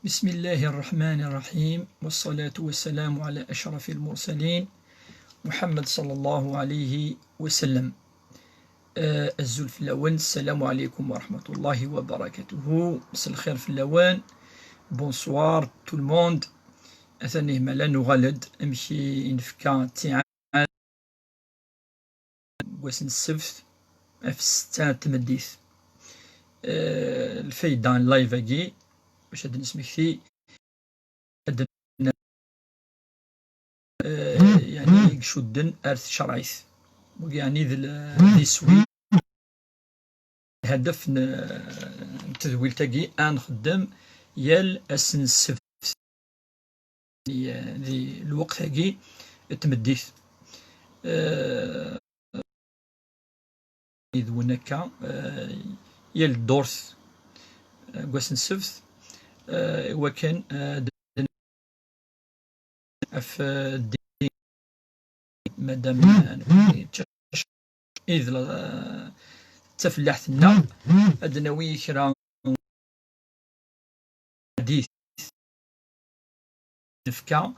بسم الله الرحمن الرحيم، والصلاة والسلام على أشرف المرسلين محمد صلى الله عليه وسلم. الزلف اللوان، السلام عليكم ورحمة الله وبركاته. مساء الخير في اللوان، بونسوار تو الموند. أثني ملا نغلد أمشي نفكا تيعان وسن السبت في 6 تمديث. الفايدة لايف أجي باش هاد نسمكتي يعني شدن أرث شرعيث، يعني ذي سوي هدف تذويل تاقي نخدم يال أسن السبت ذي الوقت تاقي تمديث إذ ونكا يال الدورث قواسن السبت وكان أف الدين مادام إذ تفلحتنا أدناوي كرا حديث نفكا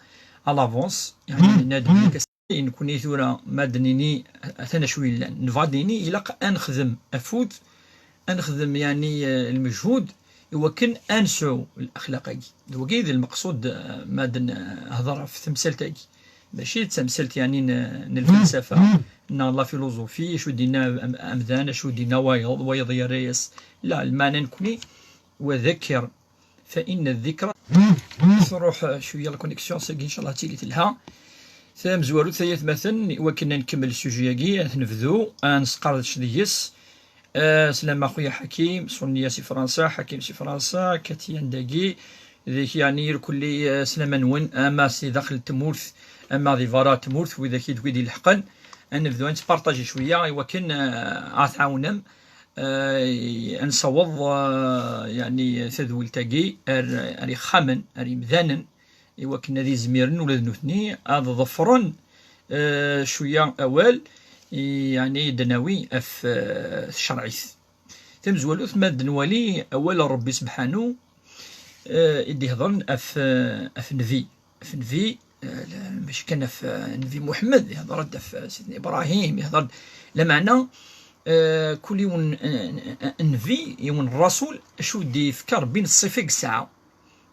الافونس، يعني نادم نكوني ثورا مادنيني أثنى شوي نفاديني إلا أنخدم أفوت أنخدم يعني المجهود وكن أنسو الأخلاقي وكيد المقصود مادن هضر في تمثالتاكي ماشي تمثلت يعني الفلسفة لا فيلوزوفي شو دينا أمذان شو دينا وايض يا ريس، لا المعنى نكوني وذكر فإن الذكرى تروح شوية الكونيكسيون ساكي إن شاء الله تيلي تلها ثم زوارو ثيث مثلا وكنا نكمل السوجياكي نفذو نسقرض شديس. سلام اخويا حكيم سونيا سي فرنسا، حكيم سي فرنسا، كاتيان داكي ذيك يعني الكل سلام نون اما سي داخل تمورث اما ذي فارا تمورث وذاك دويدي الحقن نبداو نتبارطاجي شويه وكن عاونم نصوض يعني تذويل تاقي اري خامن اري مذانن وكنا ذي زميرن ولا ذنوثني هذا ظفرن شويه اوال يعني دناوي اف الشرعيث تمزولو ثم دنوالي اول ربي سبحانه يدي هضرن اف نفي باش كان اف نفي محمد يهضر اف سيدنا ابراهيم يهضر لمعنى كل يوم نفي يوم الرسول شو دي فكر بين الصفيق الساعه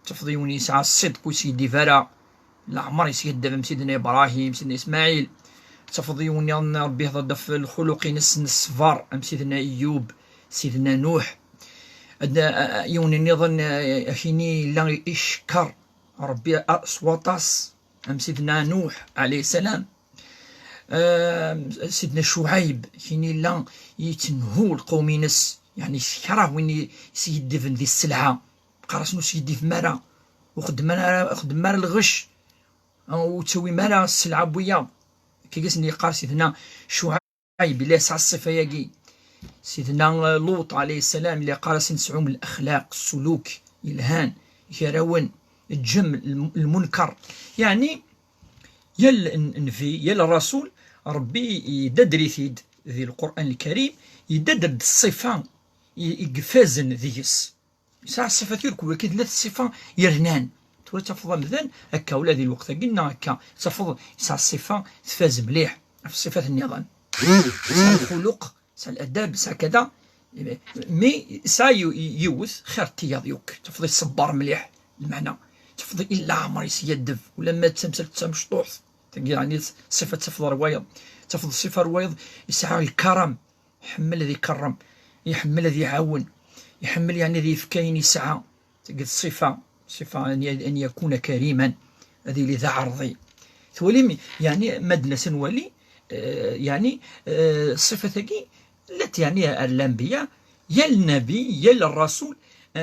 تفضي يوم يسعى الصدق وسيدي فرع العمر يسيد سيدنا ابراهيم سيدنا اسماعيل تفضيوني ربي هضر في الخلق الصفار ام سيدنا ايوب سيدنا نوح يوني نظن اشيني لا يشكر ربي اصواتاس ام سيدنا نوح عليه السلام، سيدنا شعيب شيني لا يتنهو القومينس يعني شكره وين سيدي في ذي السلعه بقى شنو سيدي في مرا وخدم مرا الغش وتسوي مرا السلعه بويا كي قاسني قال سيدنا شعيب اللي سعى الصفه ياكي، سيدنا لوط عليه السلام اللي قال سنسعوم الاخلاق السلوك الهان يراون الجم المنكر، يعني يل النبي يل الرسول ربي يددري ثيد ذي القران الكريم يددر الصفه يقفازن ذيس ساعة الصفه تيرك ولكن ثلاث صفه يرنان تفضل مثلا هكا ولا ذي الوقت قلنا هكا تفضل ساعة الصفه تفاز مليح في صفات النظام ساعة الخلق ساعة الاداب ساعة كذا مي ساعة يوث خير تياضيوك تفضل صبار مليح المعنى تفضل الا عمر يسيدف ولما تمثل مشطوح يعني صفه تفضل روايض تفضل الصفه روايض يسعى الكرم يحمل ذي كرم يحمل ذي يعاون يحمل يعني ذي فكاين يسعى تقول الصفه أن يكون كريما هذه اللي ذا عرضي ثولي يعني مدنة سنولي يعني صفة التي يعني الأنبياء يا النبي يا الرسول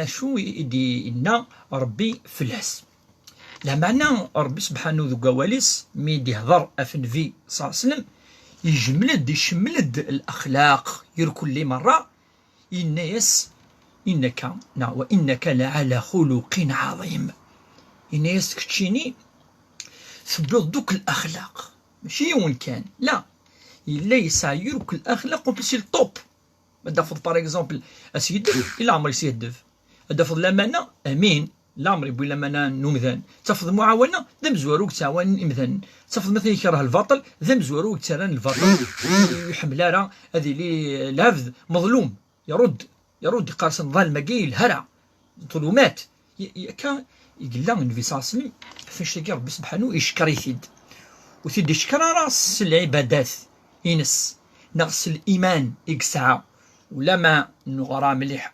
شو يدي إن ربي فلاس لا معنى ربي سبحانه ذو قواليس ميدي هضر أفنفي صلى الله عليه وسلم يشملد الأخلاق يركل لي مرة الناس إنك وإنك لعلى خلق عظيم الناس كتشيني ثبت دوك الأخلاق ماشي وين كان لا ليس يرك الأخلاق بس الطوب هذا فضل باغ اكزومبل اسيدف إلا عمري سيدف هذا فضل الأمانة أمين الامر يقول لما انا نمذن تفض معاونه ذم زواروك تعاون امذن تفض مثلا يكره الباطل ذم زواروك تران الباطل يحمل راه هذه لي لافذ مظلوم يرد قارص ظالمه كي الهرع ظلمات كان يقول لا النبي صلى الله عليه وسلم فاش تلقى ربي سبحانه يشكر يثيد وثيد يشكر راس العبادات ينس نقص الايمان يقسع ولا ما نغرى مليح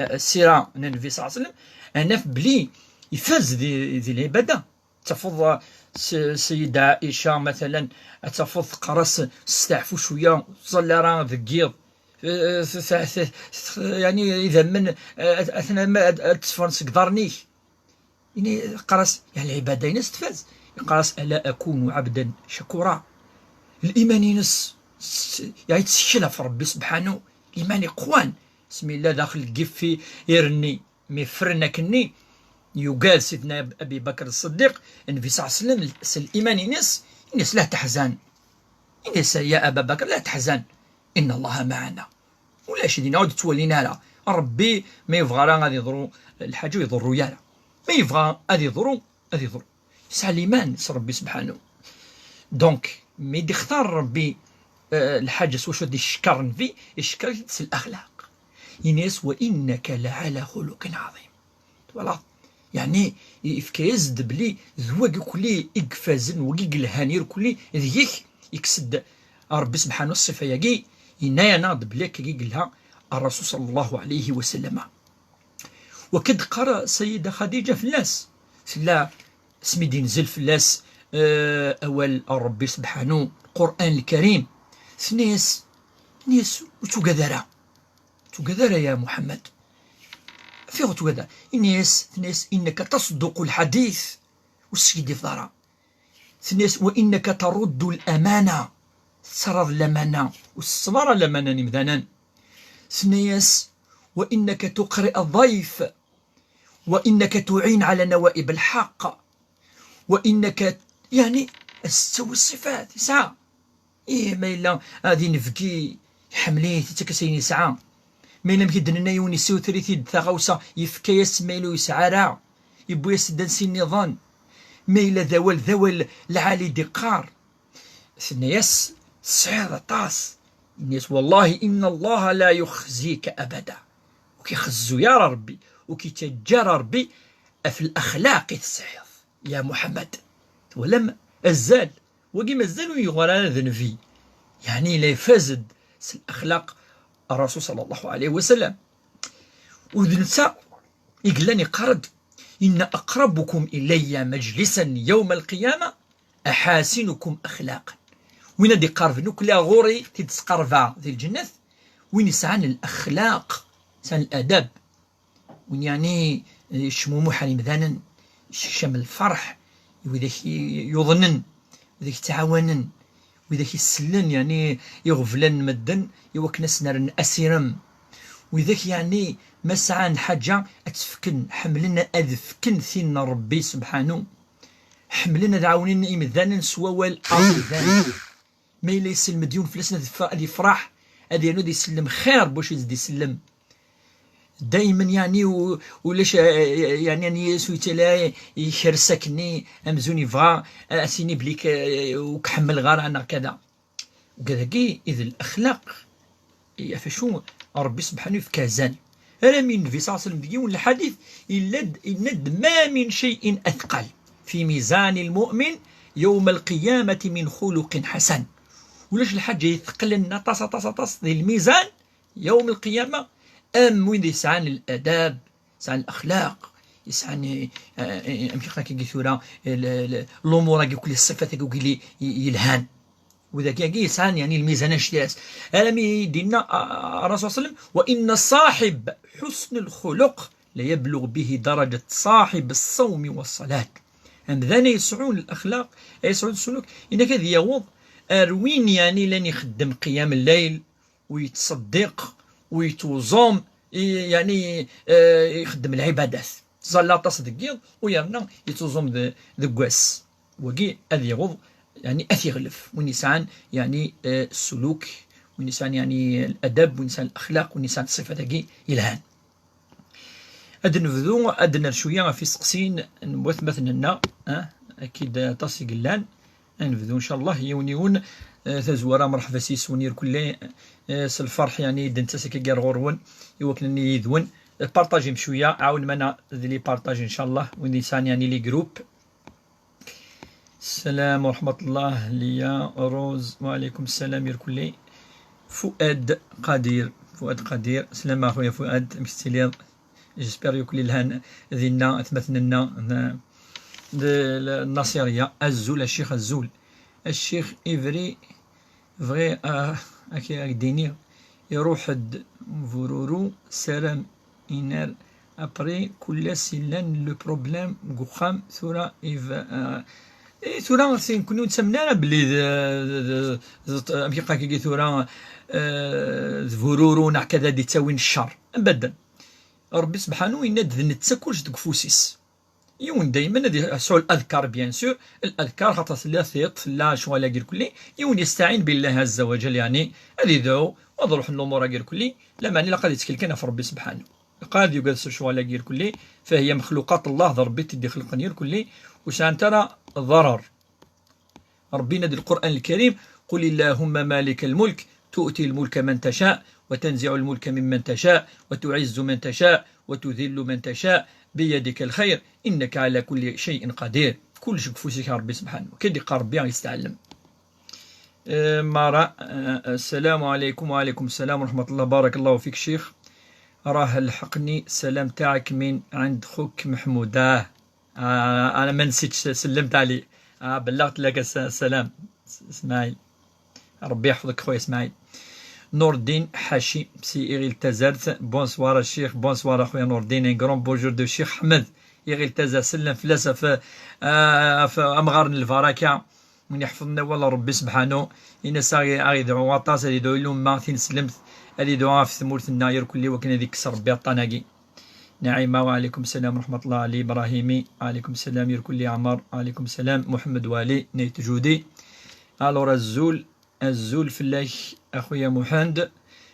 السيره النبي صلى الله عليه وسلم انا بلي يفاز ذي العباده تفض السيده عائشه مثلا تفض قرص استعفوا شويه صلى راه ذكير يعني اذا من اثناء ما تفرنس قدرني يعني قرص يعني العباده ينس تفاز قرص الا اكون عبدا شكورا الايمان ينس يعني تسكن في ربي سبحانه الايمان يقوان بسم الله داخل الكيف يرني مفرنا كني يقال سيدنا ابي بكر الصديق النبي صلى الله عليه وسلم الايمان ينس لا تحزن ينس يا ابا بكر لا تحزن ان الله معنا ولا شي نعاود تولينا لا ربي ما يبغى راه غادي يضرو الحاجه يضرو يالا ما يبغى غادي يضرو يسعى الايمان ربي سبحانه دونك مي يختار ربي الحاجه واش غادي يشكر في يشكر الاخلاق ينس وانك لعلى خلق عظيم فوالا يعني يفكيزد بلي زواج كلي يقفازن وكيق الهانير كلي ذيك يكسد ربي سبحانه الصفه ياكي ينايا ناض بلي كي قالها الرسول صلى الله عليه وسلم وكد قرا سيده خديجه فلاس لا سميدي نزل فلاس اول ربي سبحانه القران الكريم ثنيس وتقدر يا محمد في غتوغدا ثنيس انك تصدق الحديث والسيدي فضرا ثنيس وانك ترد الامانه تسرد الامانه والصبر الامانه نمذانا ثنيس وانك تقرئ الضيف وانك تعين على نوائب الحق وانك يعني تستوي الصفات يسعى ما الا غادي نفكي حمليه تكسيني ساعه ما الا مكيدنا يوني سيو ثريثيد ثغوسه يفكا يسميلو يسعى راه يبو يسدن سي النظام ما الا ذوال العالي دقار سنياس صعيد طاس الناس والله ان الله لا يخزيك ابدا وكيخزو يا ربي وكيتجار ربي في الاخلاق السعيد يا محمد ولم الزال وكما الزال يغرى ذنفي يعني لا يفازد الاخلاق الرسول صلى الله عليه وسلم وذنسى يقلاني قرد ان اقربكم الي مجلسا يوم القيامه احاسنكم اخلاقا وين دي قارف نوكلا غوري تتسقرفا ذي الجنة وين يسعان الاخلاق سان الاداب وين يعني شمومو حريم ذانا شمل الفرح وذاك يظنن وذاك يتعاونن وذاك يسلن يعني يغفلن مدن يوكنا سنرن اسيرم وذاك يعني مسعان حاجه اتفكن حملنا اذفكن ثين ربي سبحانه حملنا دعاونين امذانا سواوال ارض ما الا يسلم مديون فلسنا هذه فرح هذه نودي يسلم خير باش يزيد يسلم دائما يعني ولاش يعني سويت لا يشرسكني امزوني فغا اسيني بليك وكحمل غار انا كذا وكذا كي اذا الاخلاق فاشو ربي سبحانه في كازان انا من النبي صلى الله عليه وسلم ديون الحديث يلد ما من شيء اثقل في ميزان المؤمن يوم القيامه من خلق حسن ولاش الحاجه يثقل لنا طاس ذي الميزان يوم القيامه وين يسعان الاداب يسعان الاخلاق يسعان امشي كي ثورا الامور كل الصفات كي يلهان وذا كي يسعان يعني الميزان اشتراس الامي دينا الرسول صلى الله عليه وسلم وان صاحب حسن الخلق ليبلغ به درجه صاحب الصوم والصلاه ذاني يسعون الاخلاق يسعون السلوك انك هذه يوض اروين يعني لن يخدم قيام الليل ويتصدق ويتوزم يعني يخدم العبادات صلى تصدق ويرنا يتوزم ذكواس وكي هذه يوض يعني اثيغلف ونسان يعني السلوك ونسان يعني الادب ونسان الاخلاق ونسان الصفات كي يلهان اد نبدو ادنا شويه في سقسين نبوث مثلنا اكيد تصي قلان نبدو ان شاء الله يونيون تزورا مرحبا سيس ونير كل الفرح يعني دنتسك كار غورون يوكلني يذون بارطاجي بشويه عاون منا لي بارطاج ان شاء الله وين يسان يعني لي جروب. السلام ورحمه الله ليا روز وعليكم السلام يركلي. فؤاد قدير سلام اخويا فؤاد مستلير جيسبر يكون الهان ذينا تمثلنا الناصريه الزول الشيخ الشيخ إيفري فغي أكي ديني يروح فورورو سلام إنار أبري كل سيلان لو بروبليم غوخام ثورا ثورا نكونو تسمنا بلي أميقا كي ثورا فورورو كذا دي تاوين الشر أبدا. ربي سبحانه يناد نتسكلش دكفوسيس يون دائما هذه سؤال الاذكار بيان سور الاذكار خاطر لا ثيط لا شغل كير كلي يون يستعين بالله عز وجل يعني هذه ذو وضروح الامور كير كلي لا معني لا قد يتكلكنا في ربي سبحانه قاد يجلس شغل كير كلي فهي مخلوقات الله ربي تدي خلق كير كلي وشان ترى ضرر ربي نادي القران الكريم قل اللهم مالك الملك تؤتي الملك من تشاء وتنزع الملك ممن تشاء وتعز من تشاء وتذل من تشاء بيدك الخير إنك على كل شيء قدير. كل شيء كفوسك ربي سبحانه كدي قربي يستعلم. مارا السلام عليكم. وعليكم السلام ورحمة الله. بارك الله فيك شيخ. راه لحقني السلام تاعك من عند خوك محمود. أنا ما نسيتش سلمت عليه. بلغت لك السلام اسماعيل. ربي يحفظك خويا اسماعيل. نور الدين حاشي سي إيغيل تزارت. بونسوار الشيخ. بونسوار أخويا نور الدين. ان كرون بونجور دو الشيخ حمد إيغيل تزار سلم فلاسة في أمغار الفراكة من يحفظنا والله ربي سبحانه إنا ساغي أغيدعو واطاس هادي دو إلو ما ثين سلمت هادي دعاء في ثمورة الناير كلي وكان هذيك كسر ربي الطناقي. نعيمة وعليكم السلام ورحمة الله. علي إبراهيمي عليكم السلام يركلي عمر عليكم السلام. محمد والي نيت جودي. ألور الزول فلاش أخويا محمد.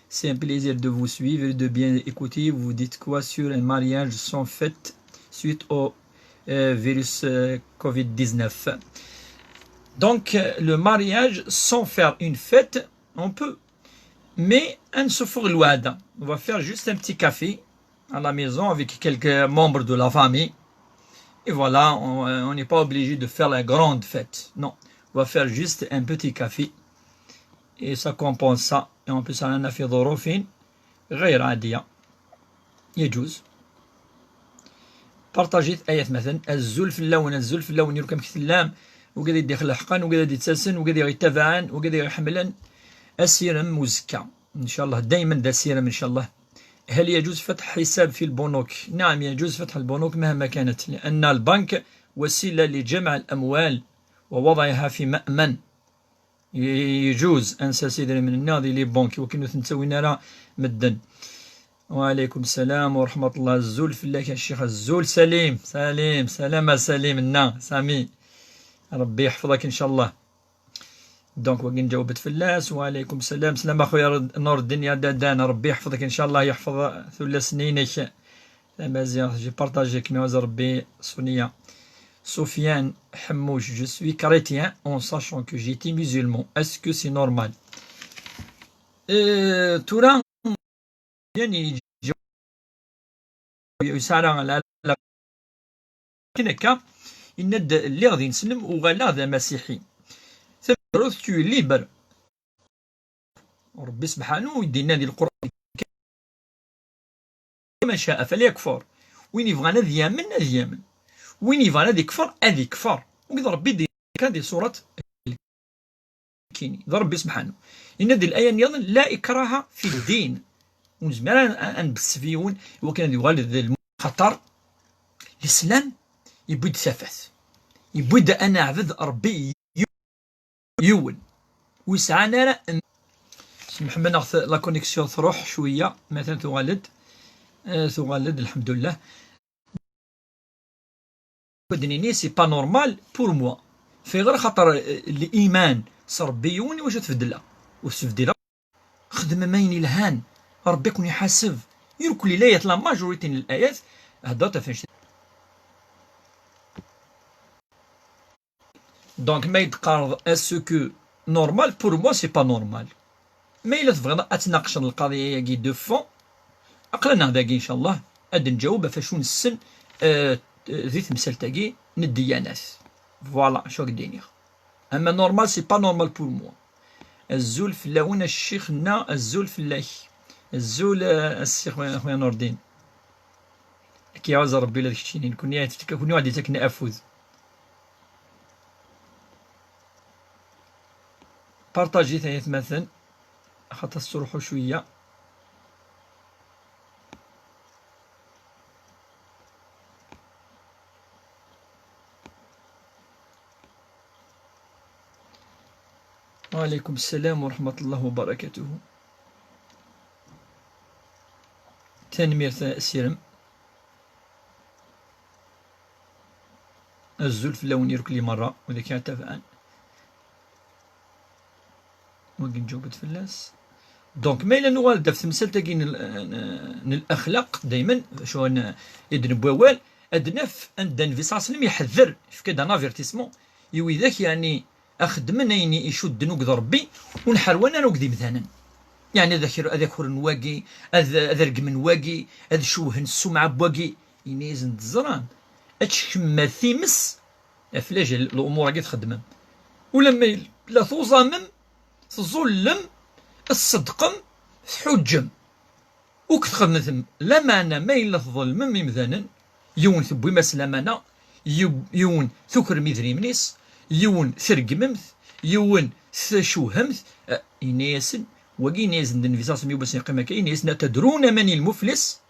C'est un plaisir de vous suivre et de bien écouter. Vous dites quoi sur un mariage sans fête suite au virus Covid-19? Donc, le mariage sans faire une fête, on peut. Mais un souffre l'ouad. On va faire juste un petit café à la maison avec quelques membres de la famille. Et voilà, on n'est pas obligé de faire la grande fête. Non, on va faire juste un petit café. Et ça compense ça. Et en plus, أنا في ظروف غير عادية يجوز. بارطاجيت آيات مثلا الزول في اللون يركم كتلام وقد يدخل الحقن وقد يتسلسن وقد يتبعن وقد يحملن السيرم مزكى إن شاء الله. دائما دا سيرم إن شاء الله. هل يجوز فتح حساب في البنوك؟ نعم يجوز فتح البنوك مهما كانت لأن البنك وسيلة لجمع الأموال ووضعها في مأمن. يجوز أنسى سيدنا من الناضي لي بونكي وكنو تنسوينا راه مدن. وعليكم السلام ورحمة الله. الزول في الله الشيخ الزول سليم سلامة سليم سامي ربي يحفظك إن شاء الله. دونك وكين جاوبت فلاس. وعليكم السلام. سلام أخويا نور الدنيا دانا ربي يحفظك إن شاء الله يحفظ ثلاث سنينك. مزيان جي بارطاجي كيما ربي سونيا. Sofiane Hamouche, je suis chrétien en sachant que j'étais musulman. Est-ce que c'est normal? ترى يعني يسارع على كنكا يند اللي غادي نسلم وغالا هذا مسيحي. ثبت tu es libre. ربي سبحانه يدينا ديال القرآن كما شاء فليكفر. وين يبغى نادي يامن وين يبغى نادي يكفر هذا يكفر. وقد ربي يدير هذه سورة كيني ربي سبحانه ينادي الآية نيضا لا إكراه في الدين. ونزمرا أن بالسفيون وكان يغالد الخطر الإسلام يبود ثفث يبود أنا عبد ربي يول ويسعانا محمد ناخذ لا كونيكسيون تروح شوية مثلا تغالد الحمد لله. ودنيني سي با نورمال بور موا في غير خاطر الايمان صربيون واش تفدلا وتفدلا خدم ماين الهان ربي يكون يحاسب يركل لا لا ماجوريتي من الايات هضرت فاش دونك ما يتقارض اسكو نورمال بور موا سي با نورمال. ما الا تبغينا اتناقش القضيه كي دو فون عقلنا باقي ان شاء الله اد نجاوب فاش نسن ذي تمثالتاكي نديانات فوالا شو قديني. اما نورمال سي با نورمال بور موا. الزول فلاون الشيخنا الزول فلاح الزول الشيخ خويا نور الدين كيعوز ربي لا داكشي كوني واحد يتكنا افوز. بارطاجي ثاني مثلا خاطر تروحوا شويه. وعليكم السلام ورحمة الله وبركاته. تنمير سيرم الزول في اللون يرك لي مرة وإذا كان تفعل وين جاوبت فلاس. دونك ما إلا نوال داف تمثال تاكي الأخلاق دايما شو يدن بوال أدناف أن النبي صلى الله عليه وسلم يحذر في كذا نافيرتيسمون يوي ذاك يعني أخدمنا يني يشد نوكد ربي ونحروانا نوكدي مثلا يعني هذاك نواقي هذا رقم نواقي هذا شوهن السمعة بواقي يني زند الزران أتشكما ثيمس أفلاج الأمور كي تخدمم ولما لا توظامم تظلم الصدقم تحجم وكتخدم لا معنى ما إلا تظلمم مثلا يون ثبوي مسلمنا يون ثكر ميذري منيس يون ثرقممت يون ثشوهمت إنيسن وكي نيزن النفيساس ميوبس يقيمك إنيسن تدرون من المفلس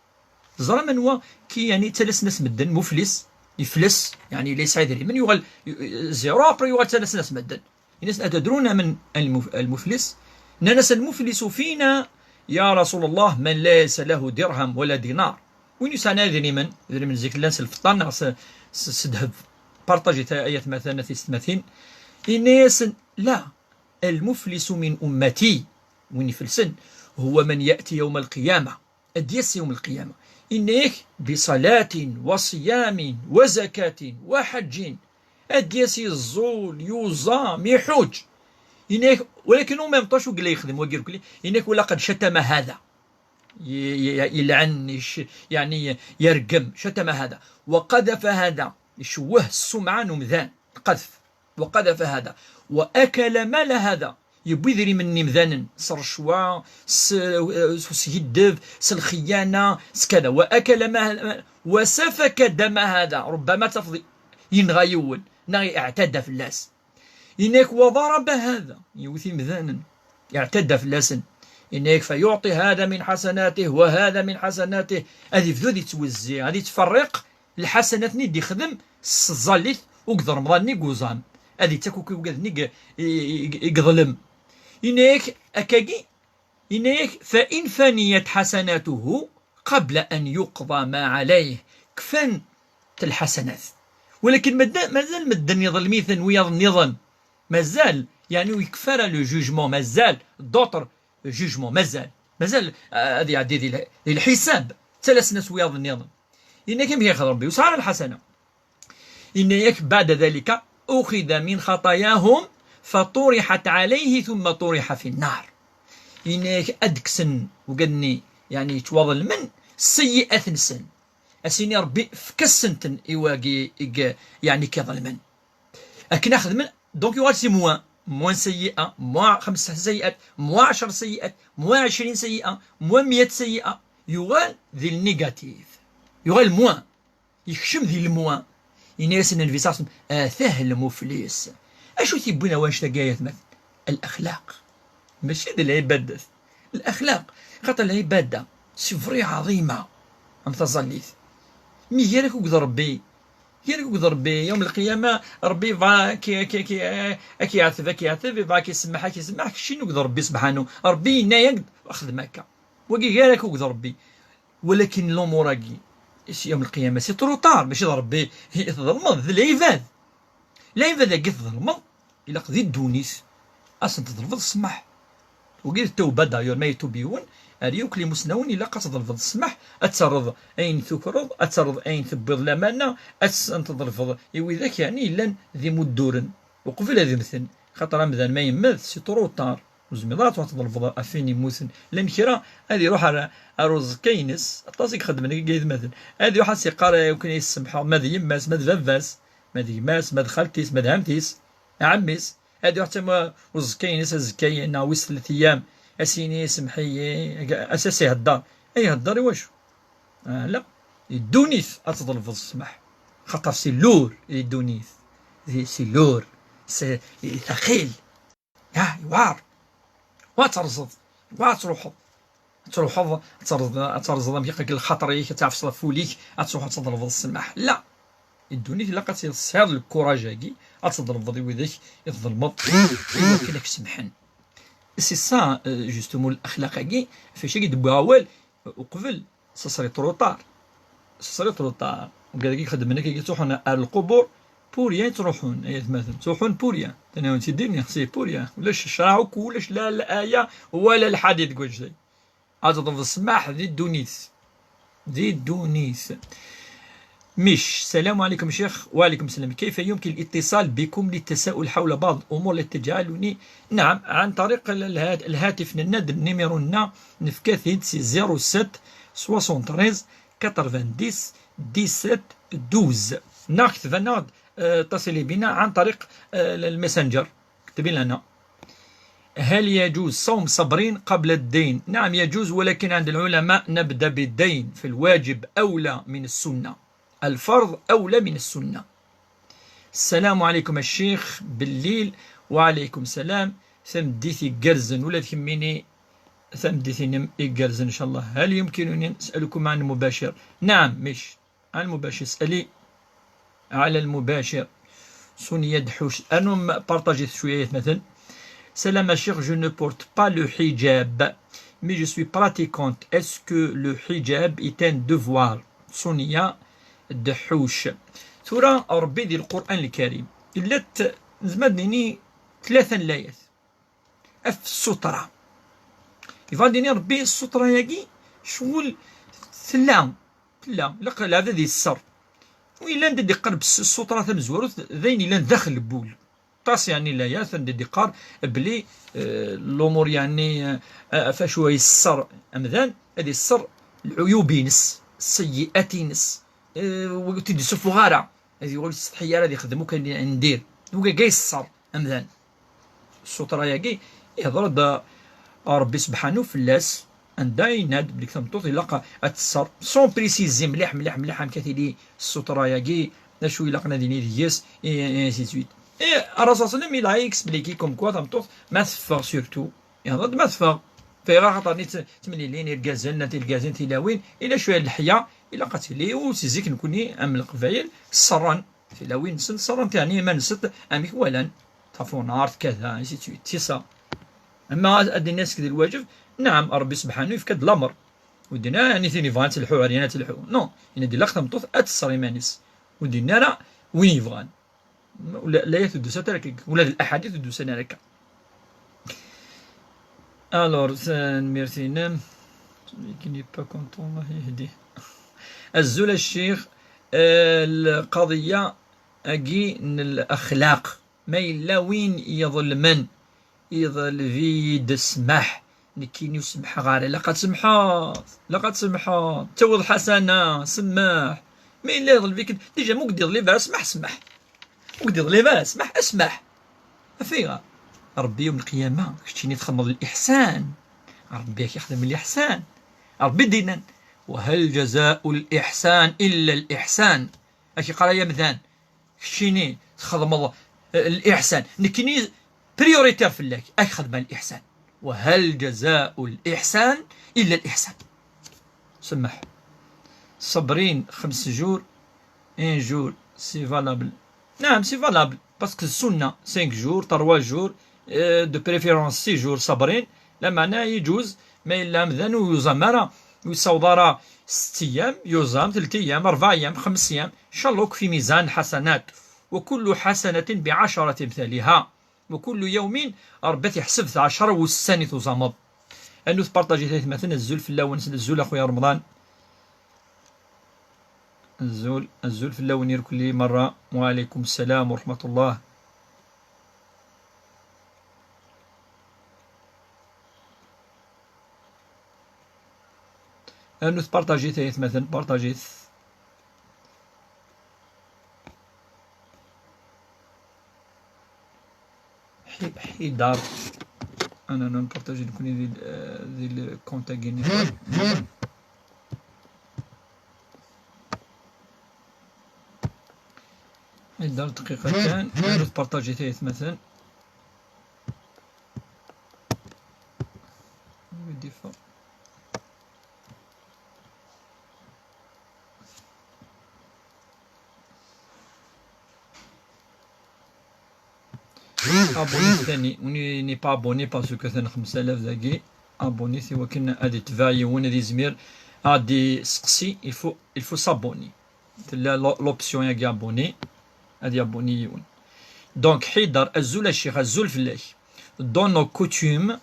زرا من هو كي يعني ثلاث ناس مدن مفلس يفلس يعني ليس عذري من يغل زيرو ابري يغل ثلاث ناس مدن الناس أتدرون من المفلس ناس المفلس فينا يا رسول الله من ليس له درهم ولا دينار وين يسعى ذري من زيك الناس الفطان سدهب بارطاجي آية مثلا في 30 الناس لا المفلس من أمتي وين يفلسن هو من يأتي يوم القيامة أديس يوم القيامة إنك بصلاة وصيام وزكاة وحج أديس الزول يوزام يحوج إنك ولكن هو ما يمطاش وقال يخدم وقال لي إنك ولقد شتم هذا يلعن يعني يرقم شتم هذا وقذف هذا يشوه السمعة نمذان قذف وقذف هذا وأكل مال هذا يبذري من نمذان سرشوا سيدف سالخيانة سكذا وأكل مال وسفك دم هذا ربما تفضي ينغى يول نغي اعتدى في اللاس إنك وضرب هذا يوثي مذانا اعتدى في اللسن إنك فيعطي هذا من حسناته وهذا من حسناته هذه في ذي توزي هذه تفرق الحسنات ندي خدم الزاليث وقدر رمضان نيك وزام هذه تاكو كي وقد نيك يقظلم إنك أكاكي إنك فإن فنيت حسناته قبل أن يقضى ما عليه كفن الحسنات ولكن مازال مدن يظل ميثن ويظن يظن مازال يعني ويكفر لو جوجمون مازال دوطر جوجمون مازال هذه عدي الحساب ثلاث ناس ويظن يظن إنك كم ياخذ ربي وسعر الحسنة إنك بعد ذلك أخذ من خطاياهم فطرحت عليه ثم طرح في النار إنك أدكسن وقدني يعني توضل من سيئة سن أسيني ربي فكسنتن إواقي يعني كظلمن أكن أخذ من دونك يوال سي موان سيئة موان 5 سيئات موان 10 سيئات موان 20 سيئة موان 100 سيئة يوال ذي النيجاتيف يوال موان يخشم ذي الموان ينيسن الفيساس آثاه المفلس أشو تيبونا واش تقايت مثل الأخلاق ماشي ذي العبادة الأخلاق خاطر العبادة سفرية عظيمة أم تظليث مي هي لك وقد ربي هي لك وقد ربي يوم القيامة ربي فا كي يعتذب فا كيسمحك شنو وقد ربي سبحانه ربي نايق أخذ مكة وقي هي لك وقد ربي ولكن لوموراكي يوم القيامة سي تروطار ماشي ربي يظلمض العباد العباد كي تظلمض إلا قضي الدونيس أصلا تظلمض السمح وقيل التوبة دايور ما يتوبيون أريوك لمسنون إلا قتضرفض السمح أترض أين تكرض أترض أين تبيض لمانا أنتضرفض إوي ذاك يعني إلا ذي مدورن وقبل هذه مثل خاطر مثلا ما يمث سي طروطار وزميضات وتضرفض أفين يموتن لان كرا هذه يروح أروز كينس أطاسيك خدمنا كيد مثل هذه يروح سيقارا يمكن يسمحوا ماذا يماس ماذا فافاس ماذا يماس ماذا خالتيس ماذا عمتيس عميس هذه يروح تما روز كينس أزكاي ناويس 3 أيام أسيني سمحي أساسي هالدار أي هالدار واش لا الدونيث أتضرفض السمح خاطر سي لور الدونيث سي لور سي ثقيل يوار وترصد وتروح ترصد كيقولك الخطر تعرف صرفوليك تروح تضرب السماح لا الدونيت الا قات يصير الكوراجاكي تضرب وذاك يظلمط ولكن لك سمحن سي سا جوستومون الاخلاقاكي فاش يدبوا اول وقبل سا تروطار وقال لك يخدم لك تروحون على القبور بوريان تروحون اي مثلا تروحون بوريان انا وانت ديرني سي بوريان ولاش شرعوك ولاش لا الايه ولا الحديث كل شيء هذا السماح ذي الدونيس مش السلام عليكم شيخ. وعليكم السلام. كيف يمكن الاتصال بكم للتساؤل حول بعض الامور التي تجعلني عن طريق الهاتف الناد نيميرو نفكاثيد سي 07 73 90 17 12 ناخذ اتصلي بنا عن طريق الماسنجر اكتبي لنا. هل يجوز صوم صبرين قبل الدين؟ نعم يجوز، ولكن عند العلماء نبدأ بالدين، في الواجب أولى من السنة، الفرض أولى من السنة. السلام عليكم الشيخ بالليل. وعليكم السلام. ثمديثي قرزن ولا تكميني ثمديثي قرزن إن شاء الله. هل يمكنني أسألكم عن المباشر؟ نعم مش عن المباشر، اسألي على المباشر. سونيا دحوش أنا بارطاجيت شوية مثلا. Salam ma chère, je ne porte pas le hijab, mais je suis pratiquante. Est-ce que le hijab est un devoir? Sonia Dahouch. ثورة ربي ديال القرآن الكريم إلا زمدني 3 لايات في السطرة يفاديني ربي السطرة ياكي شغل ثلا لا هذا ديال السر وإلا ندي قرب السطرة تمزورو ذين إلا داخل البول طاس يعني لا ياثن دي قار بلي الامور يعني فاش هو يسر امذان هذه السر العيوبينس السيئاتينس وتدي سفغاره هذه يقول السطحيه هذه يخدموا كان ندير هو كاع يسر امذان السطره ياكي يهضر ربي سبحانه فلاس عندها يناد بلي كتمطوط يلقى السر سون بريسيزي مليح كثيري السطره ياكي شويه لقنا ديني دياس انسي سويت. الرسول صلى الله عليه وسلم il a expliqué comme quoi تمطوط ما تفغ سورتو يعني ما تفغ في غير خاطر تمليلين الكازن الكازن تلاوين الى شويه اللحيه الى قتلي وسيزيك نكوني ام القبايل السران تلاوين نسن السران يعني ما نسد امي ولا طافونار كذا ايسي تويت سي سا. اما ادي الناس كذا الواجب نعم ربي سبحانه يفكد الامر ودينا يعني ثاني فانت الحواريات الحو نو يعني دي لاخت مطوط اتسري مانيس ودينا راه وين يفغان لا يتدوس ترك ولا الاحاديث تدوس لك. الور ميرسي نام كي با كونطون الله يهديه. الزول الشيخ القضيه اجي الاخلاق ما الا وين يظل فيد سمح لكن يسمح غير لقد سمحات توض حسنه سماح ما الا يظل فيك ديجا مو قدير لي سمح وقدر لي اسمح فيها ربي يوم القيامة كشتيني تخمض الإحسان ربي يخدم الإحسان ربي دينا وهل جزاء الإحسان إلا الإحسان أكي قال يا مثان كشتيني تخدم الإحسان نكني بريوريتير في الله أكي خدم الإحسان وهل جزاء الإحسان إلا الإحسان. سمح صبرين 5 جور 1 جور سي فالابل. نعم سي فالابل باسكو السنة 5 جور 3 جور دو بريفيرونس 6 جور صابرين لا معناه يجوز ما إلا مذن ويزمر ويصودر 6 أيام يزام 3 أيام 4 أيام 5 أيام إن شاء الله في ميزان حسنات وكل حسنة ب10 أمثالها وكل يوم ربي يحسب 10 والسنة تزمض انو تبارطاجي ثلاث مثلا الزول في اللون الزول اخويا رمضان الزول في اللون يركل لي مرة. وعليكم السلام ورحمة الله. انو تبارطاجي ثلاث مثلا بارطاجي حيدار انا نبارطاجي نكون ذي الكونتا كيني حيدار دقيقتان. انو تبارطاجي ثلاث مثلا ابوني الثاني وني ني با ابوني باسكو ثاني 5000 ذاكي ابوني سوا كنا غادي تفاعي وانا دي زمير غادي سقسي الفو سابوني تلا لوبسيون ياكي ابوني غادي ابوني يون. دونك حيدر الزول الشيخ الزول فلاح دون نو كوتوم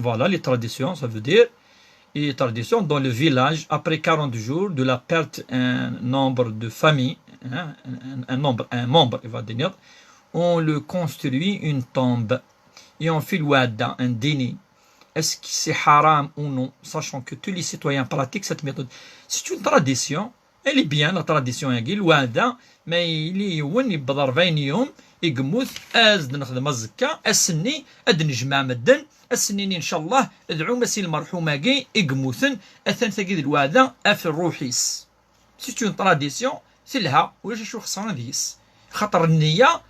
فوالا لي تراديسيون سا فو دير et tradition dans le village après 40 jours de la perte un nombre de familles un membre il va dire on le construit une tombe et on fait l'ouada, un dîner. Est-ce que c'est haram ou non, sachant que tous les citoyens pratiquent cette méthode? C'est une tradition, elle est bien la tradition, l'ouada, mais il est وين يبدا 40 يوم يقموث ازد نخدم الزكا السني اد نجمع مدن السنين ان شاء الله ادعو مسي المرحومه كي يقموثن اثن ثقيد الوعده في الروحيس. سي اون تراديسيون سلها ولا شو خسرنا ديس خاطر النيه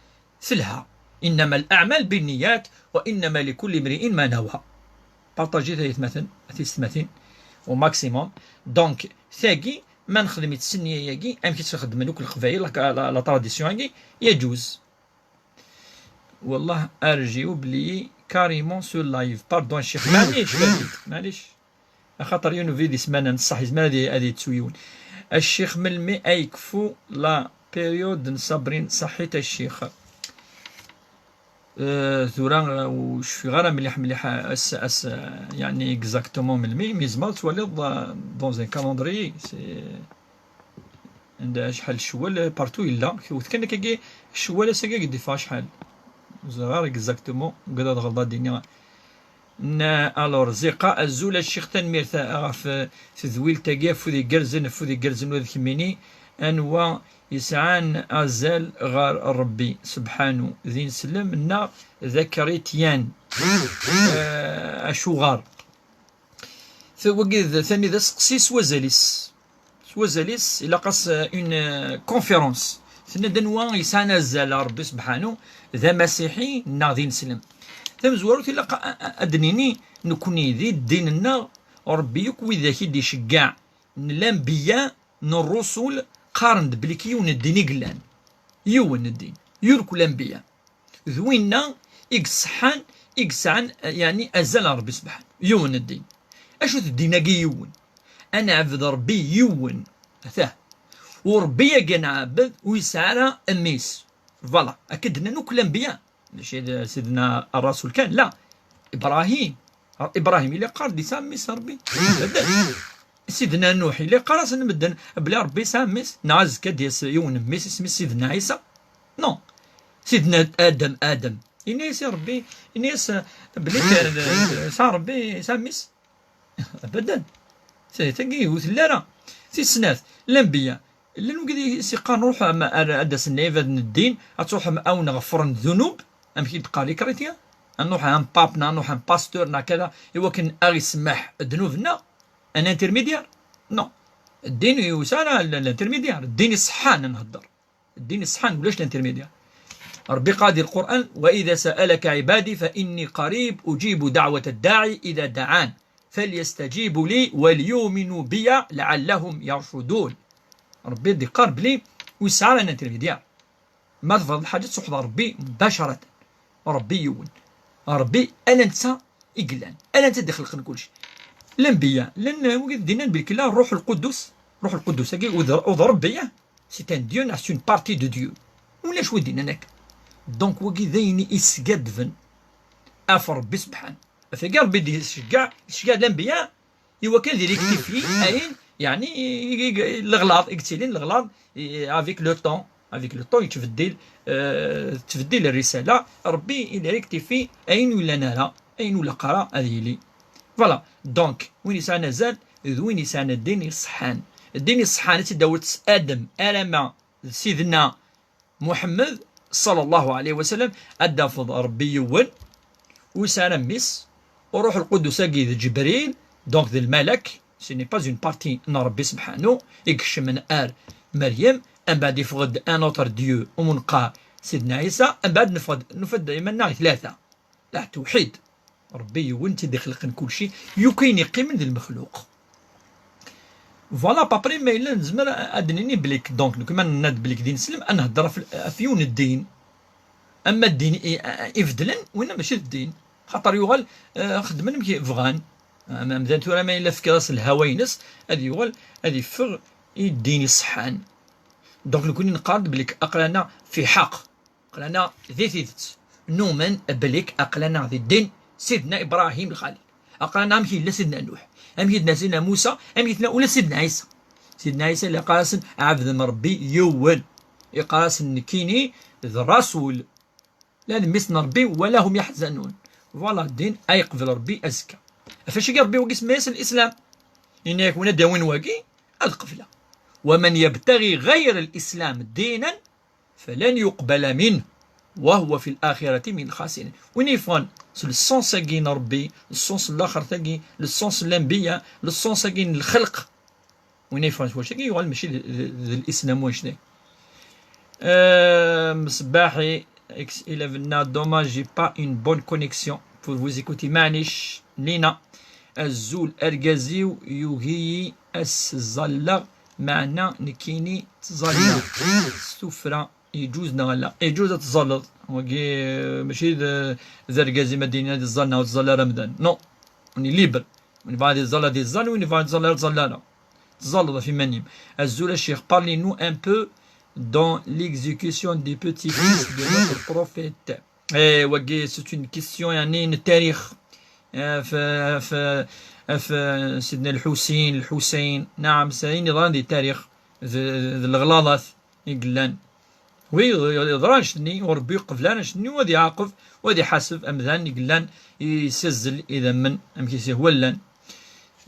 سلها انما الاعمال بالنيات وانما لكل امرئ ما نوى. بارطاجي ثلاث مثلا وماكسيموم دونك ثاقي ما نخدم السنيه ياكي ام كي تخدم دوك القبائل لا تراديسيون ياكي يجوز. والله ارجيو بلي كاريمون سو لايف باردون الشيخ معليش خاطر يونو فيدي سمانه نصح زمان هادي تسويون الشيخ ملمي ايكفو لا بيريود نصبرين صحيت الشيخ ثورا وش في غير مليح اس يعني اكزاكتومون ملمي ميزمال تولي دون ان كالندري سي عندها شحال الشوال بارتو الا كان كي الشوال ساكا قدي فيها شحال غير اكزاكتومون قدا غلطه ديني الور زيقا الزول الشيخ تنمير في ذويل تاكيا فودي كرزن وذ كميني انوا يسعان ازال غار ربي سبحانه ذي نسلم نا ذكريتيان اشوغار وكذا ثاني ذا سقسي سوازاليس الى قاس اون كونفيرونس ثنا دنوا يسعان ازال ربي سبحانه ذا مسيحي نا ذي نسلم ثم زوارو تلقى ادنيني نكوني ذي الدين النا ربي يكوي ذاك يدي شقاع الانبياء الرسل قارن بليك يون الدين قلان يون الدين يركو الانبياء ذوينا يقصحان يقصعن يعني ازال ربي سبحانه يون الدين اشو الدين اكي يون انا عبد ربي يون ثاه وربي يقى نعبد ويسعى اميس فوالا اكد نوك الانبياء سيدنا الرسول كان لا ابراهيم اللي قال دي ساميس ربي سيدنا نوح اللي قال سنبدل بلا ربي ساميس نعز كديس يون ميس اسمي سيدنا عيسى نو سيدنا ادم انيس ربي انيس بلي كان ربي ساميس ابدا سيتقي وثلاثه سي سنات الانبياء لانه قد سيقان روح ادس النيفه الدين تروح او نغفرن الذنوب ام كي تبقى لي كريتيا نروح عن بابنا نروح عن باستورنا كذا هو كان اغي سماح ذنوبنا ان انترميديار نو الدين يوسانا الانترميديار الدين الصحان نهضر الدين الصحان ولاش الانترميديار. ربي قادر القران واذا سالك عبادي فاني قريب اجيب دعوه الداعي اذا دعان فليستجيبوا لي وليؤمنوا بي لعلهم يرشدون. ربي يدي قارب لي ويسعى لنا انترميديار ما تفضل الحاجات تروح ربي مباشره ربي يون ربي انا انت اقلان انا انت داخل خلق كلشي الانبياء لان دينا بالكلا الروح القدس هكي وضرب بيا سي ان ديو سي اون بارتي دو ديو ولا شو دينا هناك دونك وكي ذيني اسقدفن اف ربي سبحانه فكاع ربي يشجع الانبياء ايوا كان ديريكتيفي اين يعني الغلاط يقتلين الغلاط افيك لو طون تبدل الرساله ربي الى ريكتيفي اين ولا نرى اين ولا قرا هذه لي فوالا. دونك وين يسعنا زاد وين يسعنا الدين الصحان تداولت ادم الما سيدنا محمد صلى الله عليه وسلم ادافض ربي يون وسانا ميس وروح القدس قيد جبريل دونك ذا الملك سي ني با اون بارتي ن ربي سبحانه يكشف من مريم ان بعد يفقد ان اوتر ديو ومنقى سيدنا عيسى ان بعد نفد يمنا ثلاثه لا توحيد ربي وانت اللي خلق كل شيء يكين يقيم من المخلوق فوالا بابري ما الا نزمر ادنيني بليك دونك كما ناد بليك دين سلم انا نهضر في يون الدين اما الدين افدلن وين ماشي الدين خاطر يوغال خدمن كي فغان مزال تورا ما الا في راس الهواينس هذه يوغال هذه فغ الدين الصحان دونك نكون نقارن بليك اقلنا في حق اقلنا ذي ثيثت نومن بليك اقلنا ذي الدين سيدنا ابراهيم الخليل اقلنا امشي لا سيدنا نوح امشي سيدنا موسى امشي ولا سيدنا عيسى اللي قاسن عبد ربي يول يقاسن كيني الرسول لا نمسنا ربي ولا هم يحزنون فوالا الدين ايقبل ربي ازكى فاش ربي وقيس ماس الاسلام ان يكون داوين واقي القفله ومن يبتغي غير الاسلام دينا فلن يقبل منه وهو في الاخره من الخاسرين وين يفون السونس كاين ربي السونس الاخر تاكي السونس الانبياء السونس كاين الخلق وين يفون واش كاين ماشي الاسلام واش ده مصباحي X11 dommage j'ai pas une bonne connexion pour vous écouter معليش لينا الزول ارجازيو يوهي الزلة معنا نكيني تزلة السفرة يجوز نغلا يجوز تزلط ماشي ذا ارجازي مدينة الزلة وتزلة رمضان نو وني ليبر وني بعد الزلة دي الزلة وني بعد الزلة تزلط في منيم الزول الشيخ parlez nous un peu dans l'exécution des petits-fils de notre prophète. C'est une question يعني التاريخ في سيدنا الحسين نعم ساين يضران دي تاريخ الغلاظات يقلان وي يضران شني وربي قبلان شني ودي يعاقب ودي حاسب امذان يقلان يسزل اذا من امكيسي ولان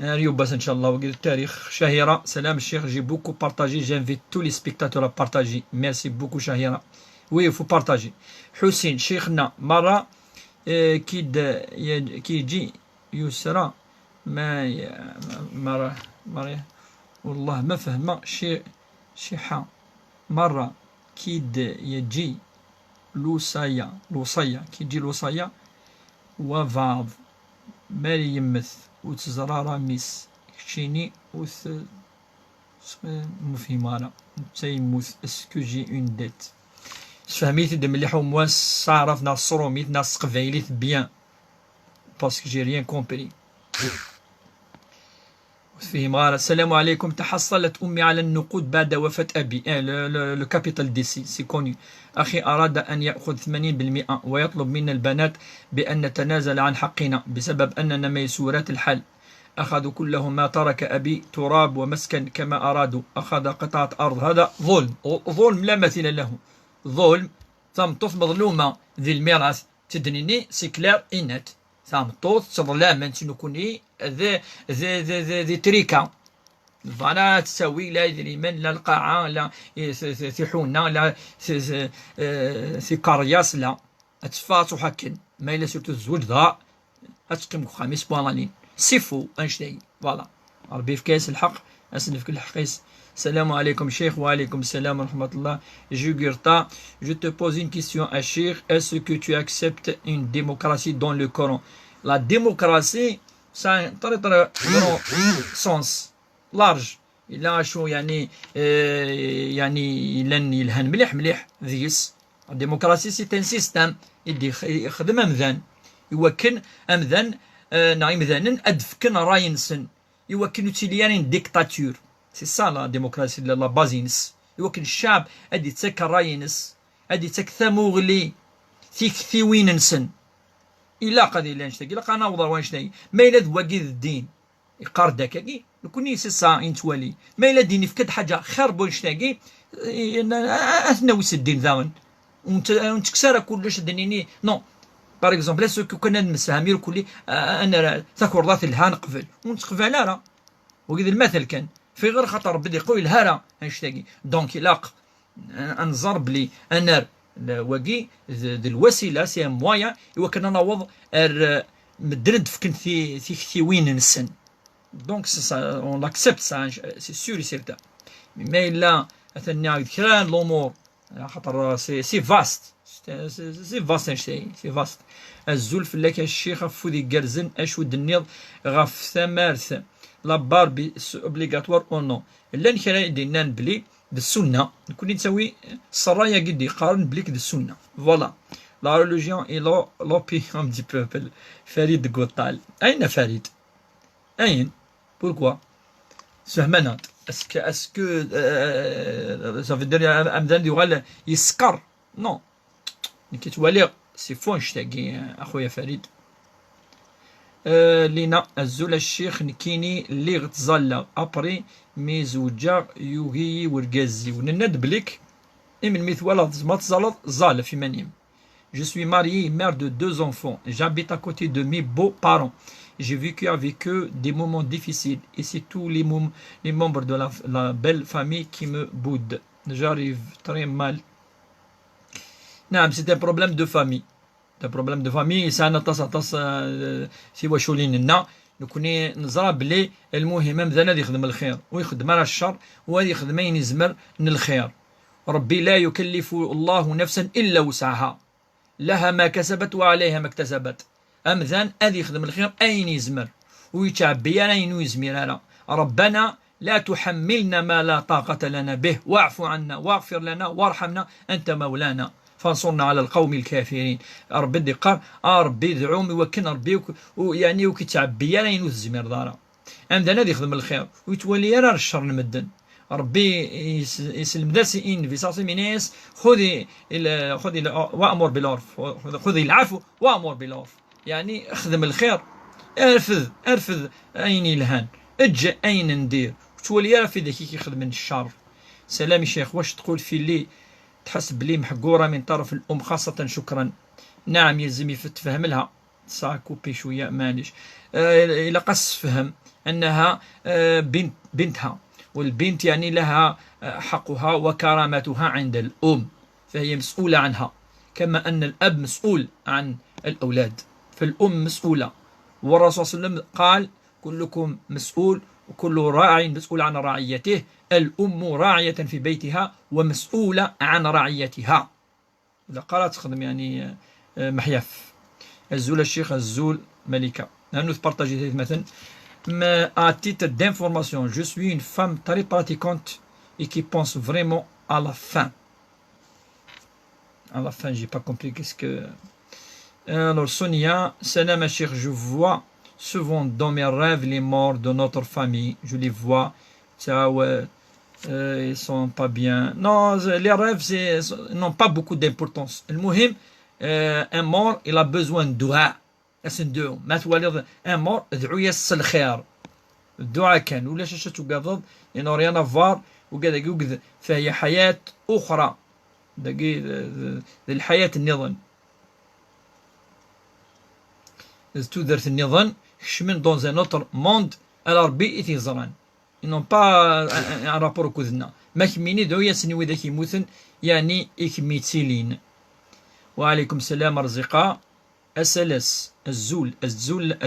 Riobas, Inch'Allah, le tarikh. Shahira, salam, cher, j'ai beaucoup partagé. J'invite tous les spectateurs à partager. Merci beaucoup, Shahira. Oui, il faut partager. Hussein, Cheikhna, Mara, qui dit, Yusra, mais, Mara, Wallah, ma fahma, Sheikha, Mara, qui dit, Lusaya, qui dit Lusaya, Wavav, Maryameth. وتزرارا ميس كشيني وث مفهمارا تيموث اسكو جي اون ديت فهميت دم اللي حمواس صارف ناس صروميت ناس قبايليت بيان باسكو جي ريان كومبري فهمارا. السلام عليكم. تحصلت امي على النقود بعد وفاة ابي لو كابيتال دي سي كوني. أخي أراد أن يأخذ 80% ويطلب منا البنات بأن نتنازل عن حقنا بسبب أننا ميسورات الحال. أخذوا كله ما ترك أبي تراب ومسكن كما أرادوا. أخذ قطعة أرض. هذا ظلم لا مثيل له. ظلم ثم مظلومة ذي الميراث تدنيني سيكلار إنت ثم تظلام تنكوني ذي تريكا فانا تساوي لا يدري من لا القاعة لا ثحونة لا في كارياس لا اتفاص وحكن ما إلا سيرتو الزوج ضاع اتقيم خميس بوانالين سيفو انشتي فوالا ربي في كاس الحق اسلف كل حقيس. السلام عليكم شيخ. وعليكم السلام ورحمة الله. Jugurta, je te pose une question à Cheikh. Est-ce que tu acceptes une démocratie dans le Coran? La démocratie, ça a un très très grand sens. لارج الا شو يعني يعني لن يلهن مليح ذيس الديمقراطيه سي ان سيستم يدي يخدم امذان يوكن امذان نايم ذانن ادفكن راينسن يوكن تيليان ديكتاتور سي سا لا ديمقراطيه لا بازينس يوكن الشعب ادي تسك راينس ادي تك ثموغلي ثيك ثيويننسن إلا قضي إلا نشتاقي إلا قانا وضر وانشتاقي ما إلا ذواقي الدين يقار داكاكي لكوني سا ينتوالي ما إلا ديني فكاد حاجة خير بونشتاقي أثناوس الدين ذاون ونتكسر كلش دنيني نو باغ اكزومبل سو كنا نمسفهمير كلي انا تاكل ذات الها نقفل ونتقفل راه وكذا المثل كان في غير خاطر بدي يقول الها راه نشتاقي دونك لاق انظر بلي انا واقي الوسيله سي مويا ايوا كنا نوض مدرد فكن في وين نسن دونك اون لاكسبت سا سي سور سيرتا ما الا اثني كران الامور خاطر سي فاست سي فاست شيء سي فاست الزول فلاك الشيخ فودي كرزن اشود النيض غاف ثمارث لا باربي اوبليغاتوار او نو الا نكرا دينا بلي السنه نكون نسوي السرايا قد يقارن بليك السنه فوالا لا ريليجيون اي لوبيون دي بوبل فريد قطال اين فريد اين بوركوا سهمنات اسكو صافي دير امدان يغال يسكر نو كي توالي سي فو نشتاقي اخويا فريد لينا الزول الشيخ نكيني اللي غتزالا ابري مي زوجا يوغي ورقازي ونند بليك من ميثوالا ما تزالط زال في منيم. Je suis mariée, mère de 2 enfants. J'habite à côté de mes beaux-parents. J'ai vécu avec eux des moments difficiles et c'est tous les membres de la belle famille qui me boudent. J'arrive très mal. Non, c'est un problème de famille. Un problème de famille. C'est un سوا شولين لنا نكوني نزرى بلي المهم مذانا يخدم الخير ويخدم على الشر وهذا يخدمين يزمر من الخير. ربي لا يكلف الله نفسا إلا وسعها. لها ما كسبت وعليها ما اكتسبت. أمذان أذي يخدم الخير أين يزمر ويتعبي أين يزمر. ربنا لا تحملنا ما لا طاقة لنا به واعف عنا واغفر لنا وارحمنا أنت مولانا فانصرنا على القوم الكافرين. ربي دقار ربي دعومي وكن ربي ويعني وكتعبي أين يزمر دارا. أمذان أذي يخدم الخير ويتولي يرى الشر المدن. ربي يسلم داسي ان في صاصي مينيس خذي وامر بالعرف خذي العفو وامر بالعرف يعني اخدم الخير ارفض اين الهان اج اين ندير تولي يرى في ذاك يخدم من الشر. سلام شيخ واش تقول في اللي تحس بلي محقوره من طرف الام خاصه؟ شكرا. نعم يلزم تفهم لها ساكوبي شويه معليش الى قص فهم انها بنتها والبنت يعني لها حقها وكرامتها عند الأم فهي مسؤولة عنها كما أن الأب مسؤول عن الأولاد فالأم مسؤولة. والرسول صلى الله عليه وسلم قال كلكم مسؤول وكل راع مسؤول عن رعيته. الأم راعية في بيتها ومسؤولة عن رعيتها. إذا قالت تخدم يعني محيف. الزول الشيخ الزول ملكة نحن تبارطاجي مثلا. Mais à titre d'information, je suis une femme très pratiquante et qui pense vraiment à la fin. À la fin, j'ai pas compris qu'est-ce que... Alors, Sonia, salam Cheikh, je vois souvent dans mes rêves les morts de notre famille. Je les vois. Ça, ouais, ils sont pas bien. Non, les rêves n'ont pas beaucoup d'importance. Le muhim, un mort, il a besoin de dua. اسندو ما توالي ان مور ادعو يس الخير الدعاء كان ولا شاشه تقابض انه ريانا فار وكذا يوقذ فهي حياه اخرى دقي الحياه النظام تو درت النظام شمن دون ان اوتر موند على ربي يتيزران انهم با ان رابور كوذنا ما كميني دعو يسني وذا كيموثن يعني اكميتسيلين. وعليكم السلام رزقا. SLS, Azul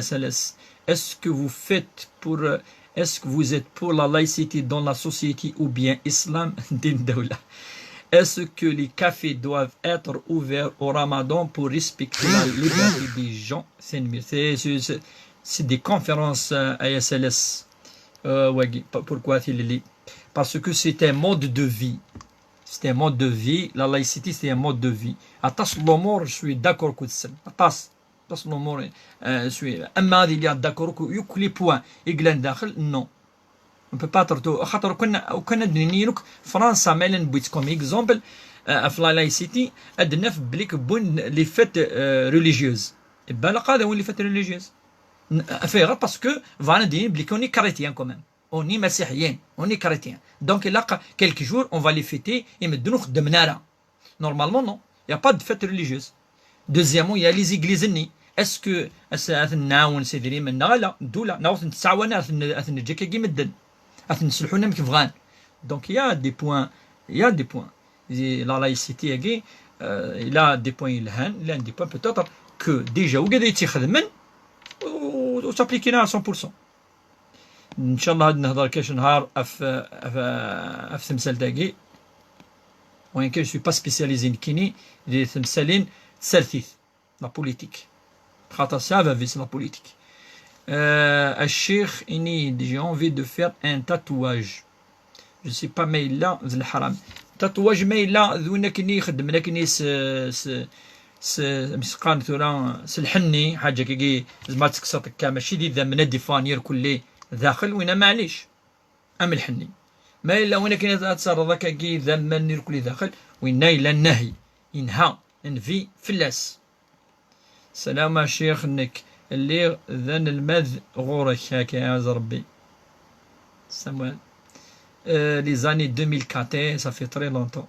SLS. Est-ce que vous êtes pour la laïcité dans la société ou bien islam din dawla? Est-ce que les cafés doivent être ouverts au Ramadan pour respecter la liberté des gens? C'est des conférences à SLS. Pourquoi? Parce que c'est un mode de vie. C'est un mode de vie. La laïcité, c'est un mode de vie. Atas l'omor, je suis d'accord avec ça. Atas l'omor, je suis. Amma il y a d'accord avec tous les points. Iglan dakhel, non. On peut pas traiter. خاطر كنا دنيلك فرنسا مالن بيت كوم اكزامبل في لا laïcité أدنا في بليك بون لي فيت ريليجيوز بالك هذا وين اللي فات ريليجيوز فيه غير باسكو فانا دايرين بلي كوني كريتيان كومام، اوني مسيحيين اوني كريتيان، دونك الا كيلكي جور اون فالي فيتي يمدنو خدمنا راه نورمالمون نو يا با دو فات ريليجيوز. دوزيامون يا لي زيغليز ني اسكو نعاون سيدري منا لا الدوله نعاود نتعاون نجي كي مدن نسلحونا كيف بغان. دونك يا دي بوين لا لايسيتي كي لا دي بوين يلهان لا دي بوين بوتيتر كو ديجا وقاعد يتخدمن و تابليكينا 100%. ان شاء الله هاد نهضر كاش نهار اف تمثال تاعي، وين كان جو با سبيسياليزي كيني دي تمثالين تسالثيث لا بوليتيك خاطر سافا فيس لا بوليتيك. الشيخ اني جي انفي دو فير ان تاتواج جو سي با مايلا ذ الحرام تاتواج مايلا ذونا كني يخدم كني مسقان ثورا سلحني حاجه كي زعما تكسط ماشي دي ذا من ديفانير كلي داخل وين معليش ام الحني ما الا وين كاين تصرف هكا كي ذا من كلي داخل وين الى النهي ينهى نفي فلاس. سلام شيخ انك اللي ذن المذ غورك هكا يا ربي سامويل لي زاني 2004 صافي تري لونطون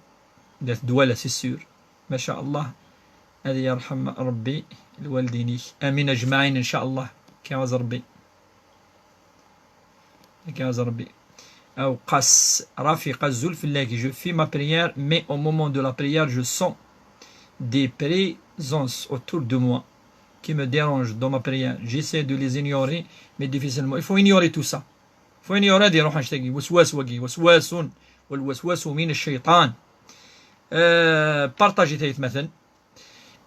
دات دواله سي سور ما شاء الله. هذه يرحم ربي الوالدين امين اجمعين ان شاء الله كيعز ربي كيعز ربي. او قاس رافق الزلف اللي جو في ما بريير مي او مومون دو لا بريير جو سون des présences autour de moi qui me dérangent dans ma prière. J'essaie de les ignorer, mais difficilement. Il faut ignorer tout ça. Il faut ignorer des روح نشتكي وسواس وقي وسواس والوسواس من الشيطان. Partagez ثالث مثلا.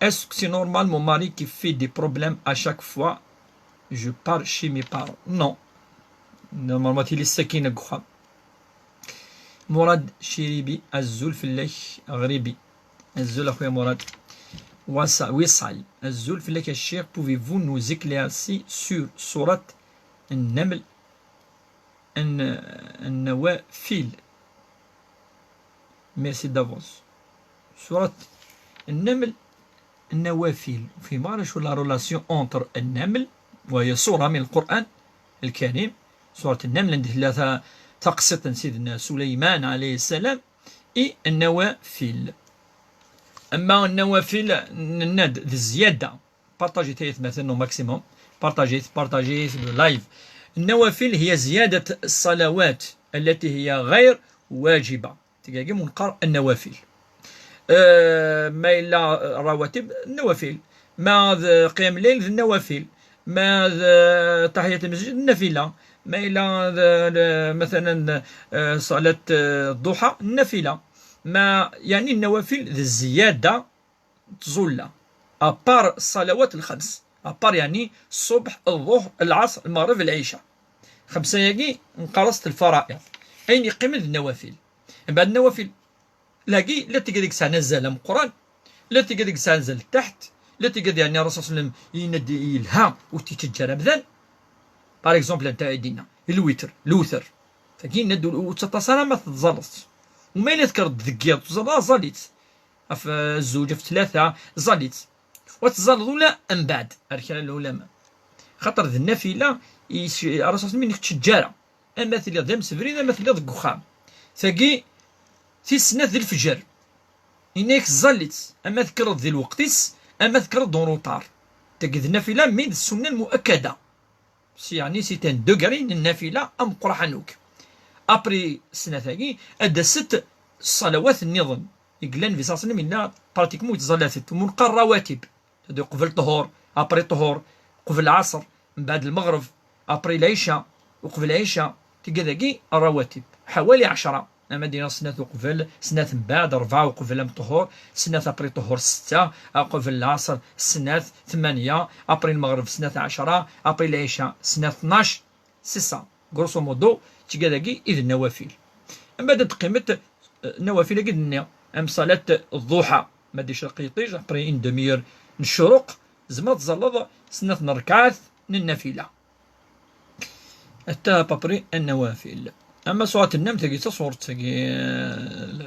Est-ce que c'est normal mon mari qui fait des problèmes à chaque fois je pars chez mes parents? Non. Normalement il est السكينة قخام. مراد شريبي الزول في الليل غريبي. الزول أخويا مراد وصل الزول في لك الشيخ pouvez-vous nous éclaircir sur سورة النمل النوافل ميرسي دافونس. سورة النمل النوافل في معرفة لا رولاسيون اونتر النمل وهي سورة من القرآن الكريم. سورة النمل عندها ثلاثة تقسيط سيدنا سليمان عليه السلام اي النوافل. اما النوافل الند الزياده بارطاجي ثلاث مثلا ماكسيموم بارطاجي لايف. النوافل هي زياده الصلوات التي هي غير واجبه تلقى منقر النوافل. ما الا رواتب النوافل، ما قيام الليل النوافل، ما تحيه المسجد النافله، ما الا مثلا صلاه الضحى النافله. ما يعني النوافل ذي الزيادة تزول أبار الصلوات الخمس أبار يعني الصبح الظهر العصر المغرب العشاء خمسة يجي انقرصت الفرائض أين يقيم النوافل. بعد النوافل لاقي لا تقدر ديك الساعة نزل من القرآن، لا تقدر ديك الساعة نزل تحت، لا تقدر يعني الرسول صلى الله عليه وسلم يندي يلهام وتتجرى بذن باغ اكزومبل انت دينا الوتر فكي ندو وتصلا ما تتزلط وما إلا تكرد ذكير زليت في الزوجة في ثلاثة زليت وتزلط ولا من بعد أركان العلماء خاطر ذي النافلة الرسول صلى الله عليه وسلم تشجارة أما ثلي ذا مسفرين أما ثلي ذا قخام ثقي في سنة ذي الفجر إنك زليت أما تكرد ذي الوقتيس أما تكرد دون روطار تقي ذي النافلة من السنة المؤكدة يعني سيتان دوغرين النافلة أم قرحانوك ابري السنه ثاني ادى 6 صلوات النظام يقلن في صاصنا منا براتيكمون يتزلات منقر رواتب هذو قبل الظهر ابري الظهر قبل العصر من بعد المغرب ابري العشاء وقبل العشاء تلقى الرواتب حوالي 10. اما دينا سنه قبل سنه من بعد 4 وقبل الظهر سنه ابري الظهر 6 قبل العصر سنه 8 ابري المغرب سنه 10 ابري العشاء سنه 12 6 غروسو مودو تيكالاكي إذ النوافل. أما بعد قيمة النوافل قدنا أم صلاة الضحى ما ديش رقيطيج أبري إن دمير الشروق زعما تزلط سنة ركعات النافلة حتى بابري النوافل. أما سورة النمل تاكي تصورت تاكي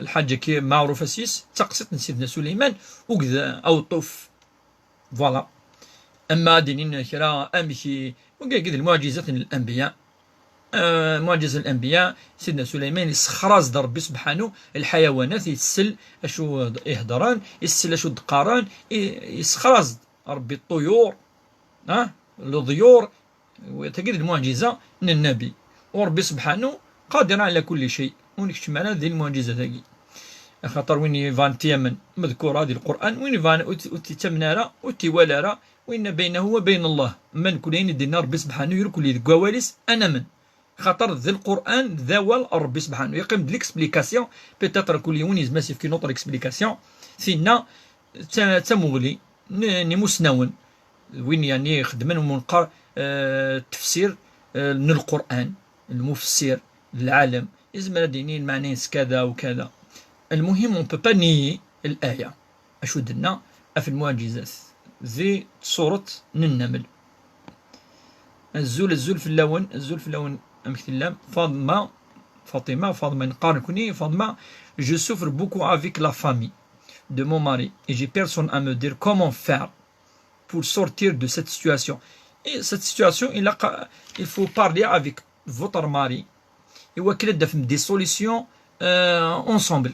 الحاجة كي معروفة سيس تقصد سيدنا سليمان وكذا أو طوف فوالا اما دينين كرا امشي وكاع المعجزات الانبياء. معجزة الانبياء سيدنا سليمان يسخرز ربي سبحانه الحيوانات يتسل اشو يهضران يتسل اشو دقاران يسخرز ربي الطيور الضيور وتجد المعجزة من النبي وربي سبحانه قادر على كل شيء ونكتشف معنا ذي المعجزة ذاكي خاطر وين فان تيمن مذكورة هذه القرآن وين فان تمنارا وتوالارا وين بينه وبين الله من كلين دينا ربي سبحانه يركل لي كواليس انا من خاطر ذي القرآن ذوال ربي سبحانه يقيم دي ليكسبليكاسيون بيتاتر كل يوم يزماسيف كي نوتر اكسبليكاسيون سينا تمغلي نمسنون وين يعني خدمن منقر تفسير من القرآن المفسر العالم يزمر دينين معنيس كذا وكذا. المهم اون بو با نيي الآية اشو درنا في المعجزات ذي صورة النمل. الزول في اللون أمثل Fatima نقارن كوني Fatima, je souffre beaucoup avec la famille de mon mari et j'ai personne à me dire comment faire pour sortir de cette situation. Et cette situation, il faut parler avec votre mari. Il faut qu'il y ait des solutions ensemble.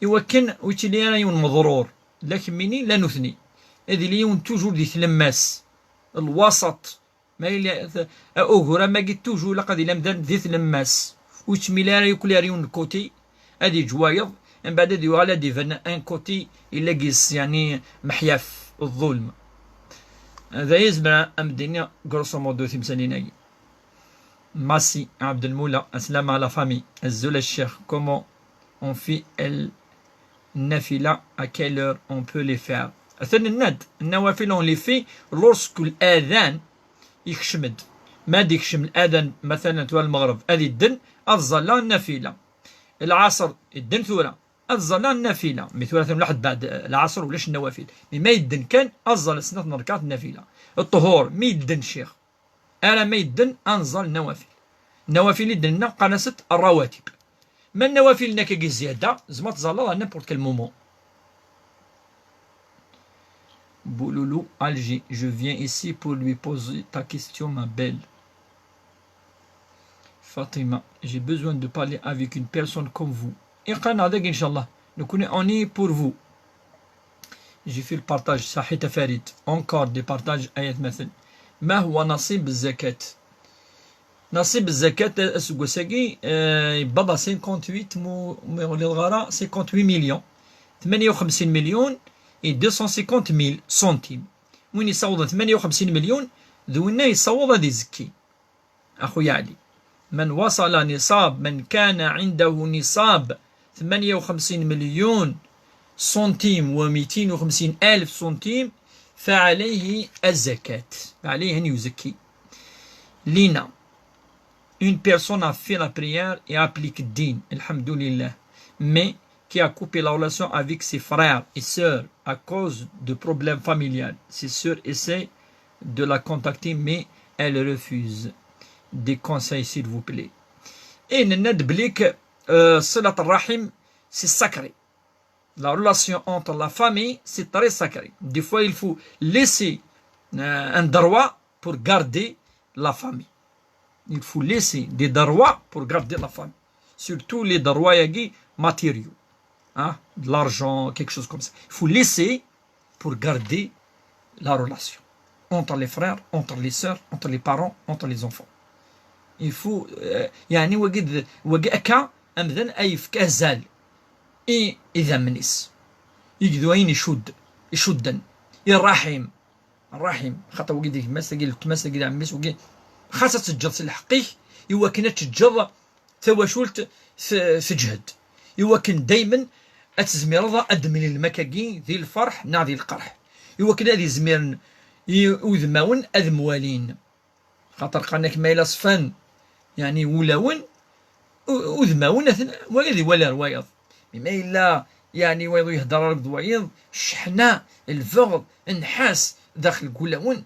Il faut qu'il y ait un مضرور لكن مني لا نثني. هذه اليوم توجور دي تلمس الوسط ما يلي أوغرا ما قد توجور لقد لمدان ذي تلمس وش ميلارا يكل يريون كوتي هذه جوايض من بعد هذه على دي فن ان كوتي إلا قيس يعني محياف الظلم. هذا يزبر أم الدنيا غروسو مودو تمثاليناي. ماسي عبد المولى السلام على فامي الزول الشيخ كومون اون في النافلة à quelle heure on peut les faire. أثنى النوافل اون لي في لورسكو الآذان يكشمد ما ديكشم الآذان مثلا توا المغرب هذه الدن الظلا النافلة العصر الدن ثورة الظلا النافلة مثلا لحد بعد العصر ولاش النوافل ما يدن كان الظلا سنة ركعات النافلة الطهور ما يدن شيخ أنا ما يدن أنظل النوافل النوافل يدنا قناصة الرواتب ما النوافل نكاكي زيادة زعما تظلها نيمبورت كال مومون. Bouloulou, Alger, je viens ici pour lui poser ta question, ma belle. Fatima, j'ai besoin de parler avec une personne comme vous. Et Inch'Allah, on est pour vous. J'ai fait le partage, Sahita Farid. Encore des partages, ayat مثل. ما هو نصيب الزكاة؟ نصيب الزكاة السوقساقي يبدا 58 58 مليون 58 مليون et 250 000 سنتيم. وين يصوض 58 مليون ذونا يصوض هذه زكي. أخويا علي من وصل نصاب من كان عنده نصاب 58 مليون سنتيم و250 ألف سنتيم فعليه الزكاة عليه أن يزكي. لينا une personne a fait la prière et applique le din, alhamdoulilah, mais qui a coupé la relation avec ses frères et sœurs à cause de problèmes familiaux. Ses sœurs essaient de la contacter, mais elle refuse. Des conseils, s'il vous plaît. Et Salat al-Rahim, c'est sacré. La relation entre la famille, c'est très sacré. Des fois, il faut laisser un droit pour garder la famille. Il faut laisser des droits pour garder la famille. Surtout les droits matériaux. Hein, de l'argent, quelque chose comme ça. Il faut laisser pour garder la relation entre les frères, entre les sœurs, entre les parents, entre les enfants. Il faut يعني وقعك أمذن أي فكاه زال إذا منيس يقدوين يشدن الرحيم خاطر وقيد مساقيل تمساقيل عميس وقيد خاصة تجد الحقيق يوكن تجد ثواشولت في جهد يوكن دايما أتزمير أدمن المكاكين ذي الفرح نا ذي القرح يوكن هذه زميرن يوذماون أذموالين خاطر قالك ما إلا صفان يعني ولاون وذماون وغير ولا روايض ما إلا يعني ويضو يهدر بضوعيض شحنا الفغض النحاس داخل كلاون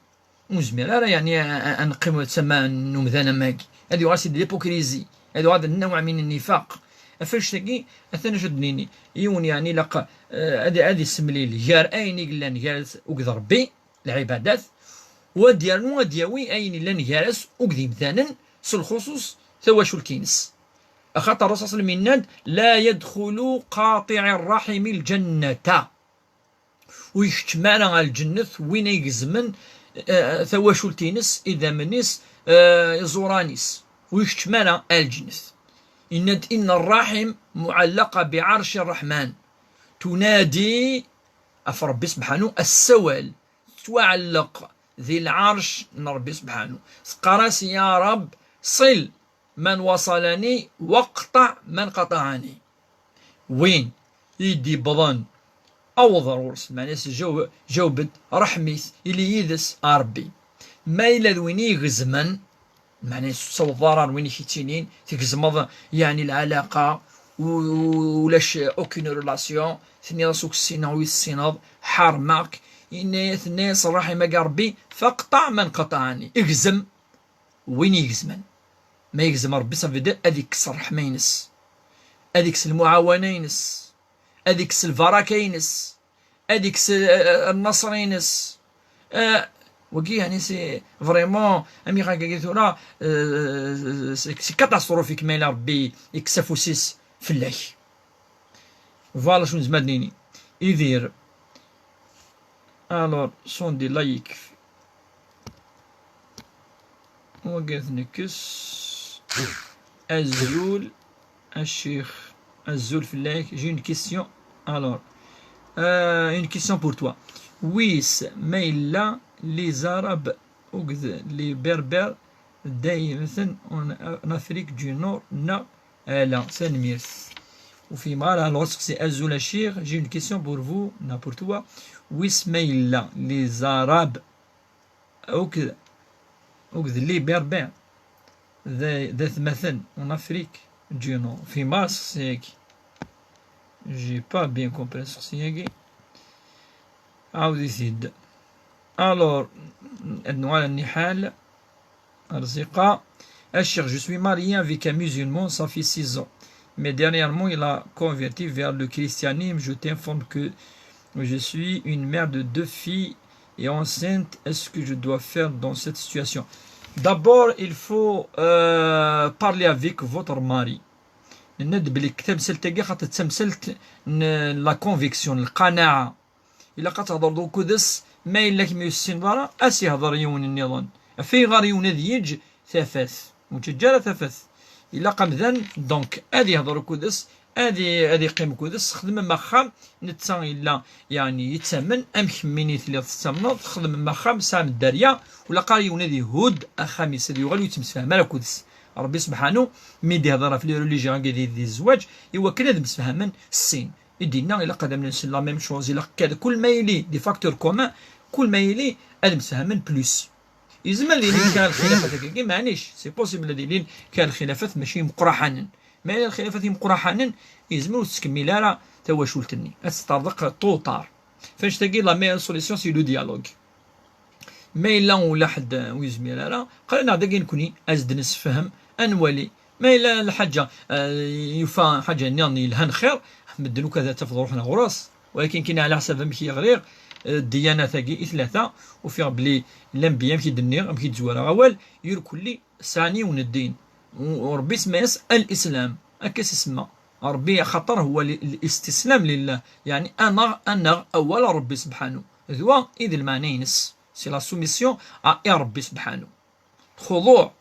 مزمير يعني أنقيم تسمى نمذانا ماكي هذه غاسي ليبوكريزي هذا النوع من النفاق فاش تقي اثنا شدنيني يون يعني لقى هذه السمليل جار اين قلنا جالس وقد ربي العبادات وديالنو ودياوي أين لن يارس وقديم ثانا سالخصوص ثواشو الكينس. أخاطر الرسول صلى الله عليه وسلم لا يدخل قاطع الرحم الجنة، ويشتمانا الجنة وين يقزمن ثواشو التينس إذا منيس زورانيس ويشتمانا الجنة. إن الرحم معلقة بعرش الرحمن تنادي أفربي سبحانه السوال تعلق ذي العرش ربي سبحانه قراس يا رب صل من وصلني واقطع من قطعني. وين يدي بضن أو ضرورس معناس جاوبت رحميث اللي يدس ربي ما إلا ذويني غزمن معناس صو ضرر وين يشتينين تغزمض يعني العلاقة ولاش اوكين ريلاسيون ثني راسوك السيناء ويسيناض حارماك إن ثني صراحة ما ربي فاقطع من قطعني. اغزم وين يغزمن ما يغزم ربي صافي هذيك الرحمة ينس، هذيك المعاونة ينس، هذيك البركة ينس، هذيك النصر ينس. وكي يعني سي فريمون امي غاكا ثورا سي كاتاستروفيك ما إلا ربي يكسفوسيس فلاك. فوالا شنو زمادنيني يدير. الور سون دي لايك وقاث نكس الزول الشيخ الزول فلاك. جي اون كيسيون الور اون كيسيون بور توا. ويس ما إلا لي زاراب وكذا لي بربر دايما اون افريك دو نور نا لا سنميرث وفي مال الوصف سي ازول الشيخ. جي اون كيسيون بور فو نابور توا. ويس ما إلا لي زاراب وكذا لي بربر ذات مثلا اون افريك دو نور في مارس سيكي جي با بيان كومبريسور سيكي عاود يزيد. الور على النحال رزقة الشيخ. Je suis marié avec un musulman, ça fait 6 ans. Mais dernièrement, il a converti vers le christianisme. Je t'informe que je suis une mère de 2 filles et enceinte. Est-ce que je dois faire dans cette situation? D'abord, il faut parler avec votre mari. ندب لي كتاب سلتقي خاطر تسمسلت لا كونفيكسيون القناعة. إلا قتهضر دو كودس ما إلا كيما يسين ضرا أسي هضر يون النظام في غار يون يج ثافث وتجارة ثافث إلا قام ذن دونك أدي يهضر كودس أدي قيم كودس خدم مخام نتسان إلا يعني يتسمن أم خميني ثلي تسمنض خدم مخام سام الدريا ولا قال يون ذي هود أخاميس ذي يغلو يتمسفهم مالا كودس. ربي سبحانه ميدي هضر في لي ريليجيون ذي الزواج إوا كلا مسفهما السين يدينا إلا قدمنا نسل لا ميم شوز إلا كذا كل ما يلي دي فاكتور كومان كل ما يلي ادم سهمن بلوس. يزمن لي كان الخلافات هكاكي معنيش سي بوسيبل لين كان الخلافات ماشي مقرحانا ما إلا الخلافات مقرحانا يزمن وتكمل راه تواشولتني استرزق طوطار فاش تلقي لا ميور سوليسيون سي لو ديالوغ. ما إلا ولا حد ويزمير راه قالنا داكي نكوني ازد نسفهم انولي ما إلا الحاجه يفا حاجه نيرني الهن خير مدنو كذا تفضل روحنا غراس ولكن كاين على حسب مكي غريغ الديانه ثاقي ثلاثه وفيها بلي الانبياء مكي دنيغ مكي تزوار اول يركل لي ثاني ون الدين وربي سماس الاسلام هكا اسمه ربي خطر هو الاستسلام لله يعني انا اول ربي سبحانه ذوا اذ المعنى ينس سي لا سوميسيون ا ربي سبحانه خضوع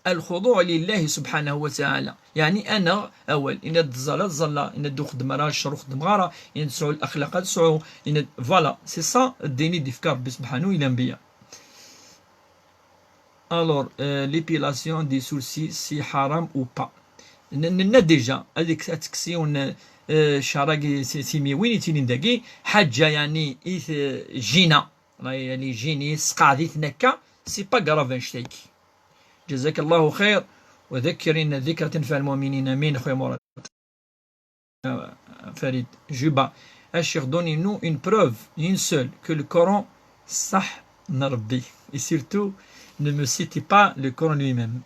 الخضوع لله سبحانه وتعالى يعني انا اول ان تزال زلا ان دو خدم راه الشر خدم غارة ان تسعوا الاخلاق تسعوا ان فوالا سي سا الديني ديفكار ربي سبحانه الانبياء. الور ليبيلاسيون دي سورسي سي حرام او با ننا ديجا هذيك تكسيون شراكي سيمي وين يتينين داكي حاجه يعني ايث جينا يعني جيني سقعدي تنكا سي با كراف شتيكي. جزاك الله خير وذكر إن الذكر تنفع المؤمنين. امين خويا مراد فريد جوبا. الشيخ دوني نو une preuve une seule que le Coran صح نربي et surtout ne me citez pas le Coran lui-même.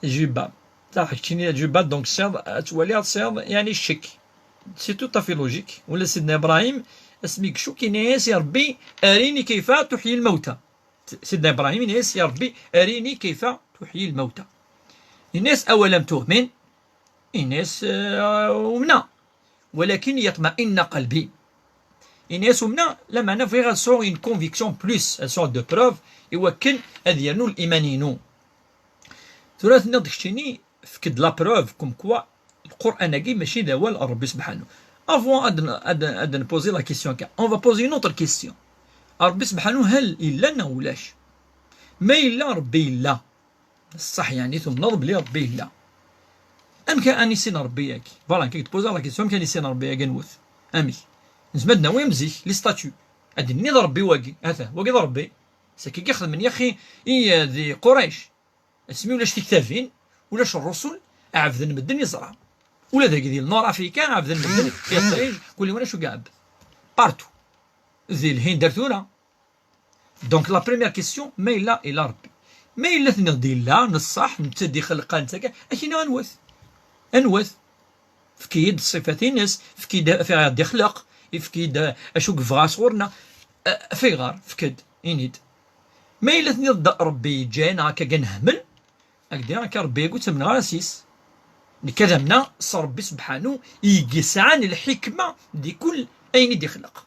جوبا صح كيني جوبا دونك سير تولي سير يعني الشك سي تو طافي لوجيك ولا سيدنا ابراهيم اسميك شو كاين يا ربي اريني كيف تحيي الموتى سيدنا إبراهيم الناس يا ربي أريني كيف تحيي الموتى. الناس أولم تؤمن الناس ومنا ولكن يطمئن قلبي. الناس ومنا لا معنى فيها سون une conviction plus elles sont de preuve يوكل أذيرنو الإيمانينو. ثلاث نضشتني فكد لا بروف كوم كوا القرآن كي ماشي داوال ربي سبحانه. افون اد نبوزي لا كيسيون كا اون فا بوزي اون اوتر كيسيون. ربي سبحانه هل الا لنا ولاش؟ ما الا ربي الا الصح يعني ثم نضرب لي ربي الا ام كان اني سين ربي ياكي فوالا كي تبوزا لا كيسيون كان سين ربي ياكي نوث امي نزمدنا وين مزيك لي ستاتيو ادي ني ربي واكي هذا واكي ربي ساكي كيخدم من يا اخي اي ذي قريش اسمي ولاش تكتافين ولاش الرسل عبد المدن يزرع ولا ذاك ديال نور افريكان عبد المدن يطيج كل وانا شو قاعد بارتو ذي الهند دارتونا. دونك لا بريمير كيسيون ما الا الى ربي ما الا تنغدي لا نصح نتدي خلقان تاك اكيد انوث فكيد صفات الناس فكيد في غادي خلق فكيد اشو كفغا صورنا في غار فكد ينيد ما الا تنغد ربي جانا هكا كنهمل هكذا هكا ربي يقول تمنا راسيس كذا صار ربي سبحانه يقسعان الحكمة دي كل أين دي خلق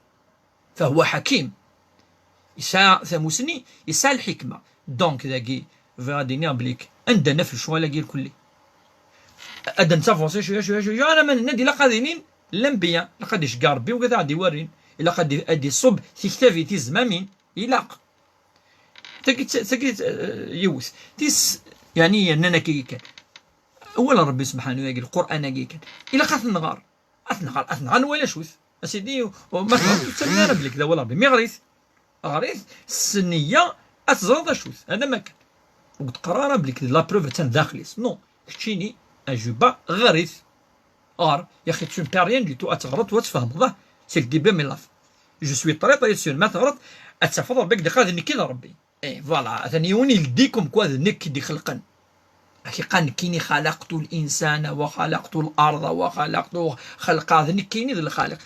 فهو حكيم يسا ثموسني يسا الحكمة. دونك ذاكي غادي نابليك عندنا في الشوالة كي الكلي أدا نتفاصيل شوية أنا من ندي لقادينين الأنبياء لقد يشقى ربي وكذا غادي يورين إلا قد أدي صب في كتافي تيز مامين يلاق تاكيت يوث تيس يعني أننا كي كان اولا ربي سبحانه يقول القران كي كان الا قات النغار اثنغار ولا شوث اسيدي وما تسنى بليك ذا ولا ربي مي غريث السنيه اتزرد شوث هذا ما كان وقت قرار بليك لا بروف تاع داخليس نو كتشيني اجوبه غريث ار يا اخي تشون باريان دي تو اتغرط وتفهم ظه سيك دي بي مي لاف جو سوي طريطه سور ما تغرط اتفضل بك دقا ذني كي ربي اي فوالا ثاني وني لديكم كوا ذنك دي خلقن حقيقة كيني خلقت الإنسان وخلقت الأرض وخلقت خلق هذا كيني ذا الخالق.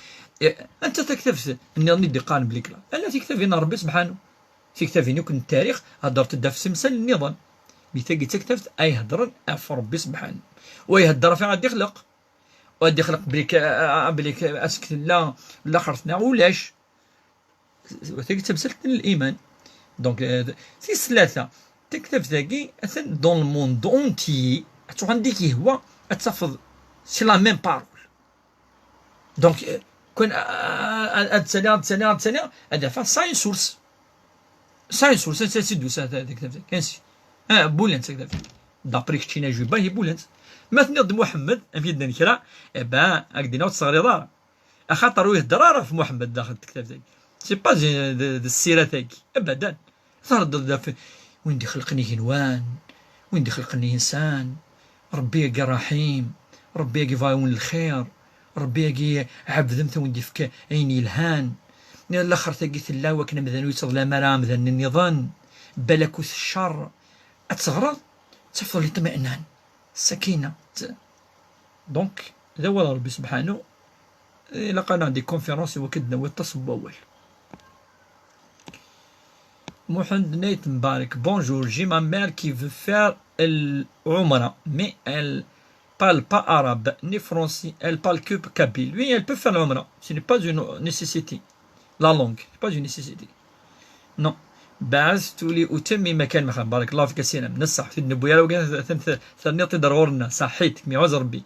أنت تكتفت أني ندي قان بليكلا أنا تكتفين ربي سبحانه تكتفين يكون التاريخ هدرت الدف سمسل النظام بيتاقي تكتفت أي هدرا أف ربي سبحانه ويهدر في غادي يخلق وغادي يخلق بليك أسكت لا خرطنا ولاش وتكتب الإيمان. دونك في ثلاثة تكتب ذاكي أثن دون الموند اونتيي تروح عندك هو تحفظ سي لا ميم بارول. دونك كون هاد سنة هذا فا ساين سورس سيدو تكتب كنسي بولنت تكتب دابري كتشينا جوبا هي بولنت ما تنض محمد في يدنا نكرا با هكدينا وتصغري دار اخاطر يهدر في محمد داخل تكتب ذاك سي با السيرة تاعي ابدا ثرد وين دي خلقني هنوان وين دي خلقني انسان ربي يقي رحيم ربي يقي فايون الخير ربي يقي عبد ذمته وين دي فك عيني الهان الاخر تاقي ثلا وكنا مذن ويتظلم مرام ذن النظام بلكوث الشر اتغرض تفضل الاطمئنان السكينه. دونك ذا هو ربي سبحانه لقنا عندي كونفيرونس وكدنا والتصب اول Mohamed Nate Mbarak, bonjour, j'ai ma mère qui veut faire l'Umrah, mais elle parle pas arabe ni français, elle parle que kabyle. Oui, elle peut faire l'Umrah, ce n'est pas une nécessité. La langue, ce n'est pas une nécessité. Non. بعثت لأتمم مكان مثلا بارك الله فيك سينا من الصح في النبوية لو كانت ثانية تدرورنا صحيت مي عذر ربي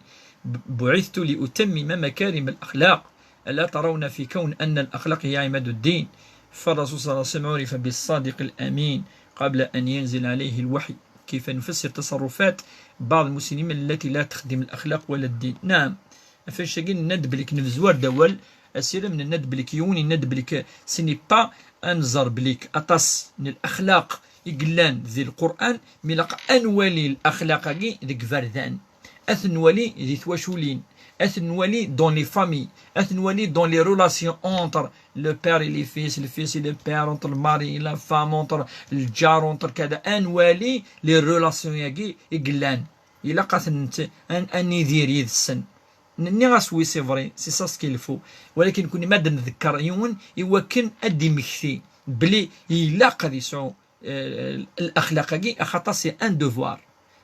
بعثت لأتمم مكارم الأخلاق ألا ترون في كون أن الأخلاق هي عماد الدين. فالرسول صلى الله عليه وسلم عرف بالصادق الأمين قبل أن ينزل عليه الوحي. كيف نفسر تصرفات بعض المسلمين التي لا تخدم الأخلاق ولا الدين؟ نعم فاش ندبلك نفزوار دول أسيرة من الندبلك يوني ندبلك سني با أنزر بليك أطاس من الأخلاق يقلان ذي القرآن ملق أنولي الأخلاق ذي فردان أثنولي ذي ثواشولين أثنولي دون لي فامي أثنولي دون لي رولاسيون أونتر لو بير لي فيس لي بير أونتر الماري لا فام أونتر الجار أونتر كذا أنولي لي رولاسيون ياكي يقلان إلا قاثن أني دير يد السن ني غاسوي سي فري سي سا سكيل فو ولكن كوني ما نذكر يون يوكن أدي مكثي بلي إلا قد يسعو الاخلاق اخاطر سي ان دوفوار،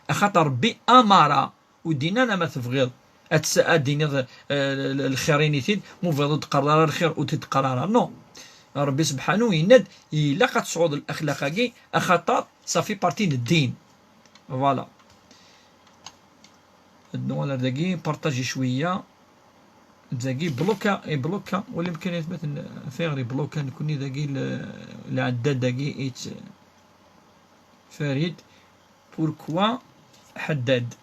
اخاطر ربي امر ودينا ما تبغيض دينا الخيرين يثيد مو تقرر الخير وتتقرر نو. ربي سبحانه يند الا قتصعود الاخلاق اخاطر صافي بارتي الدين. فوالا ولا داكي بارطاجي شويه داكي بلوكا ولا يمكن يثبت فيغري بلوكا نكوني داكي العداد داكي ايت فريد. بوركوا حداد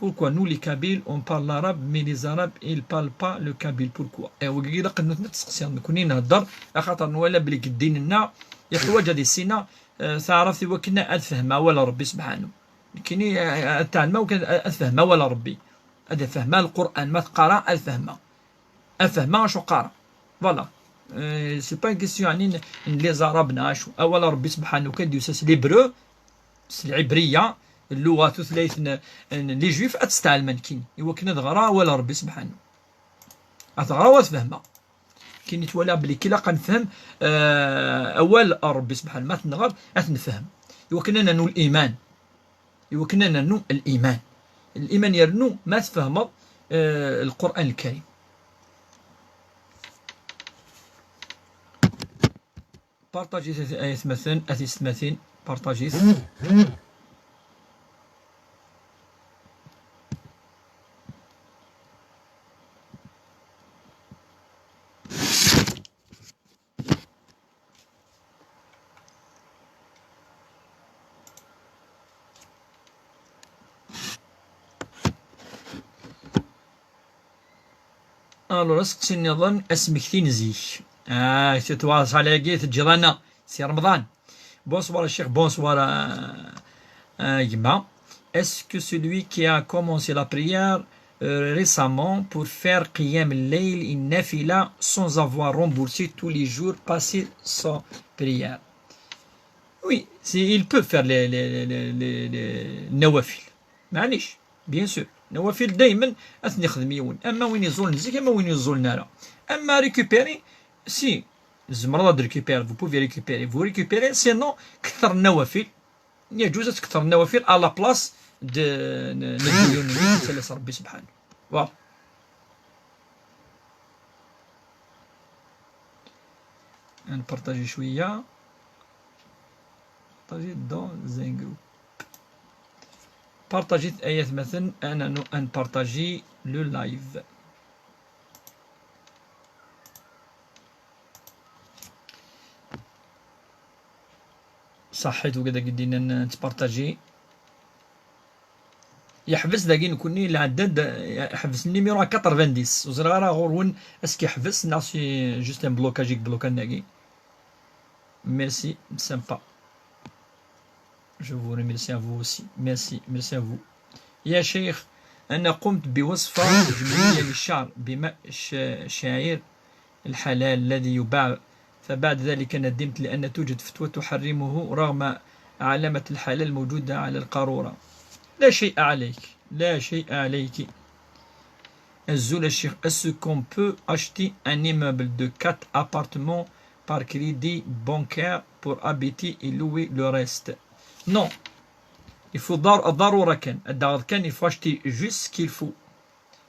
pourquoi nous les Kabyles on parle l'arabe mais les arabes ils parlent pas le kabyle pourquoi. ايوا كي قد نتسقسي نكوني نهضر خاطر نولى بلي ديننا يحتاج هذه السنه تعرف وكنا افهمها ولا ربي سبحانه كايني تعلمها وكان افهمها ولا ربي هذا فهمها القران ما تقرا افهمها شو قرا. فوالا سي با كيسيون يعني لي زربنا شو اولا ربي سبحانه كان يساس ليبرو العبريه اللغه ثلاث لي جويف اتستعلم كاين ايوا كنا تغرا ولا ربي سبحانه اتغرا وتفهمها كاين يتولى بلي كي لاقا نفهم اول ربي سبحانه ما تنغر اتنفهم ايوا كنا ننو الايمان ايوا كنا ننو الايمان يرنو ما تفهم القران الكريم. بارطاجيت آية مثلا أثيث بارطاجيت الو سقسي نظن اسمك تنزيك تتواصل على تجرانا سي رمضان. Bonsoir cher, bonsoir Yma. Est-ce que celui qui a commencé la prière récemment pour faire Qiyam al-Layl in Nafila sans avoir remboursé tous les jours passé sa prière? Oui, il peut faire les nawafil. معليش bien sûr. نوافل دائما اثني خدميون اما وين يزول نزيك اما وين يزول نارا اما ريكوبيري سي زمرض ريكوبير فو بوفي ريكوبيري فو ريكوبيري سينو كثر النوافل يجوز تكثر النوافل على بلاص دو نديون نسلس ربي سبحانه. واو نبارطاجي شويه بارطاجي دون زين جروب بارطاجيت آيات مثلا أنا نبارطاجي لو لايف. صحيت وكذا قدينا نتبارطاجي يحبس داكي نكوني العداد يحبس النيميرو 90 وزرا غورون اسكي يحبس ناسي جوست ان بلوكاجيك بلوكان داكي. ميرسي سامبا. Je vous remercie à vous aussi. Merci à vous. يا شيخ أنا قمت بوصفة جملية للشعر بماء شعير الحلال الذي يباع فبعد ذلك ندمت لأن توجد فتوى تحرمه رغم علامة الحلال الموجودة على القارورة. لا شيء عليك. الزول الشيخ est-ce qu'on peut acheter un immeuble de 4 appartements par crédit bancaire pour habiter et louer le reste? Non, il faut ضرورة كان il faut acheter juste ce qu'il faut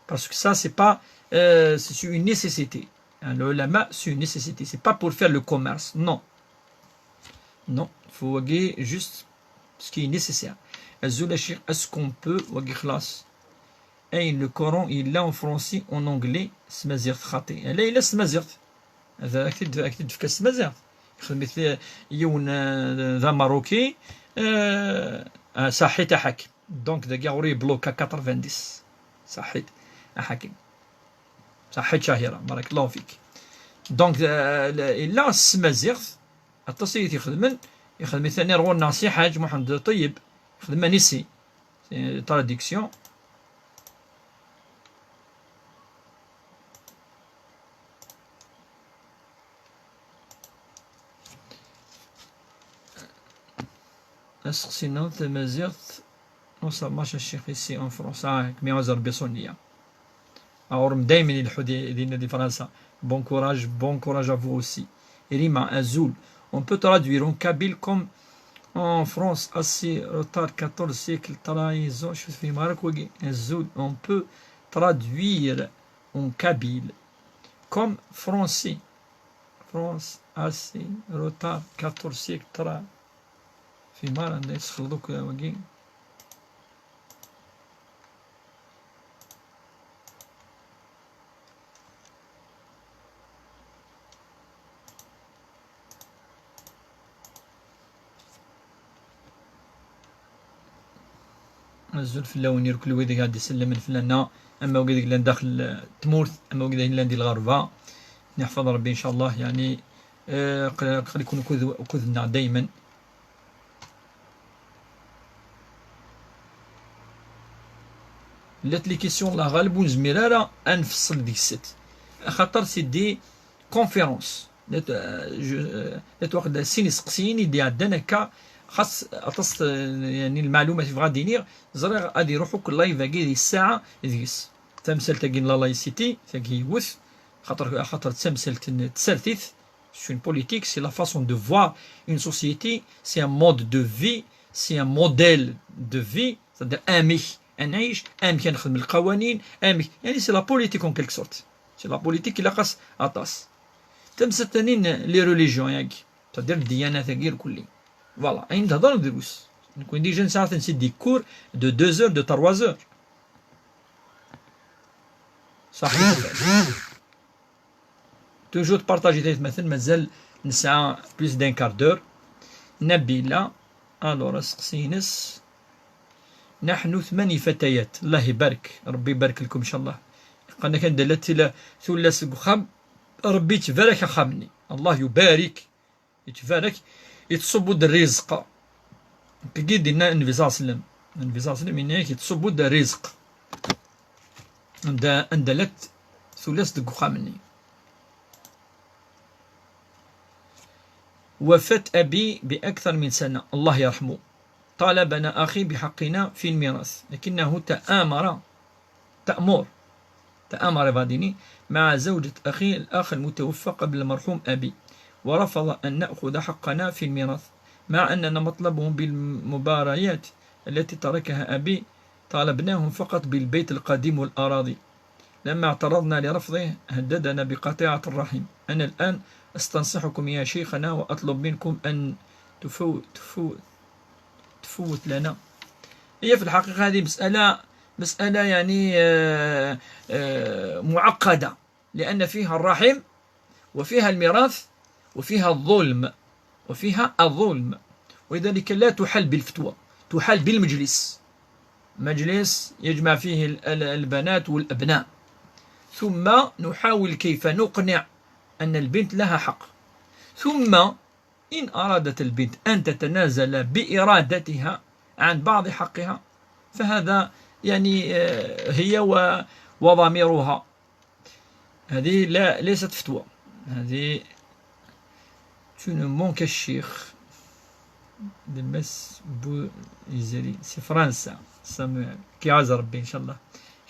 parce que ça c'est pas c'est une nécessité. Le lama c'est une nécessité, c'est pas pour faire le commerce. Non, il faut waguer juste ce qui est nécessaire. Est-ce qu'on peut waguer خلاص le Coran il l'a en français en anglais سمازيغ خاطي لا إلا سمازيغ هذا أكيد في سمازيغ مثل يون ذا ماروكي صحيت حاكم دونك داكي غوري بلوكا 90 صحيت حاكم صحيت شهيره بارك الله فيك. دونك الا السمازيغ التصيت يخدم ثاني رغو ناسي حاج محمد طيب يخدم نيسي تراديكسيون سقسينا تمازيغت نوصل ماشا الشيخ سي اون فرنسا كمي وزر بيصونية أورم دايما الحدي دينا دي فرنسا. Bon courage à vous aussi. Rima Azul, on peut traduire en kabyle comme En France, assez retard 14 siècles, trahison, je fais marque, on peut traduire en kabyle comme français. France, assez retard 14 siècles, trahison. في مرة يسخلوك وقي الزول في اللون كل ويدك قاعد يسلم الفلانة أما وقيدك لان داخل تمورث أما وقيدك لان دي الغربة نحفظ ربي إن شاء الله يعني قد يكون كذنا دايما لات لي كيسيون لا غالب ونزمير راه انفصل ديك الست خاطر سي دي كونفيرونس لات واحد السين يسقسيني يدي عندنا هكا خاص اتص يعني المعلومات في غادي نير زرا غادي يروحوا كل لايف كي الساعه ديس تمثال تاكي لا لايسيتي تاكي يوث خاطر تمثال تسالثيث سي اون بوليتيك سي لا فاسون دو فوار اون سوسيتي سي ان مود دو في سي ان موديل دو في c'est-à-dire نعيش كنخدم القوانين يعني سي لا بوليتيك اون كيلك سورت سي لا بوليتيك الا قاس اطاس تمثل تانين لي ريليجيون ياك تدير الديانات غير كلي فوالا اين تهضر ندروس نكون ديجا ساعات نسيت دي كور دو 2 heures دو 3 heures صحيح توجور تبارطاجي مثلا مازال نسعى بليس دان كاردور نبيلة الوغ سقسينس نحن 8 فتيات الله يبارك ربي يبارك لكم ان شاء الله قلنا كان دلت ثلاث خام ربي تبارك خامني الله يبارك يتبارك يتصبوا الرزق كي دينا النبي صلى الله عليه وسلم انك يتصبوا الرزق اندلت ثلاث خامني وفاة أبي بأكثر من سنة الله يرحمه طالبنا أخي بحقنا في الميراث لكنه تأمر باديني مع زوجة أخي الأخ المتوفى قبل المرحوم أبي ورفض أن نأخذ حقنا في الميراث مع أننا مطلبهم بالمباريات التي تركها أبي طالبناهم فقط بالبيت القديم والأراضي لما اعترضنا لرفضه هددنا بقطيعة الرحم أنا الآن استنصحكم يا شيخنا وأطلب منكم أن تفوت لنا هي في الحقيقة هذه مسألة يعني معقدة لأن فيها الرحم وفيها الميراث وفيها الظلم ولذلك لا تحل بالفتوى تحل بالمجلس مجلس يجمع فيه البنات والأبناء ثم نحاول كيف نقنع أن البنت لها حق ثم إن أرادت البنت أن تتنازل بإرادتها عن بعض حقها فهذا يعني هي وضميرها هذه ليست فتوى هذه مونك الشيخ دمس بو يزري سي فرنسا سامويل كي عاوز ربي إن شاء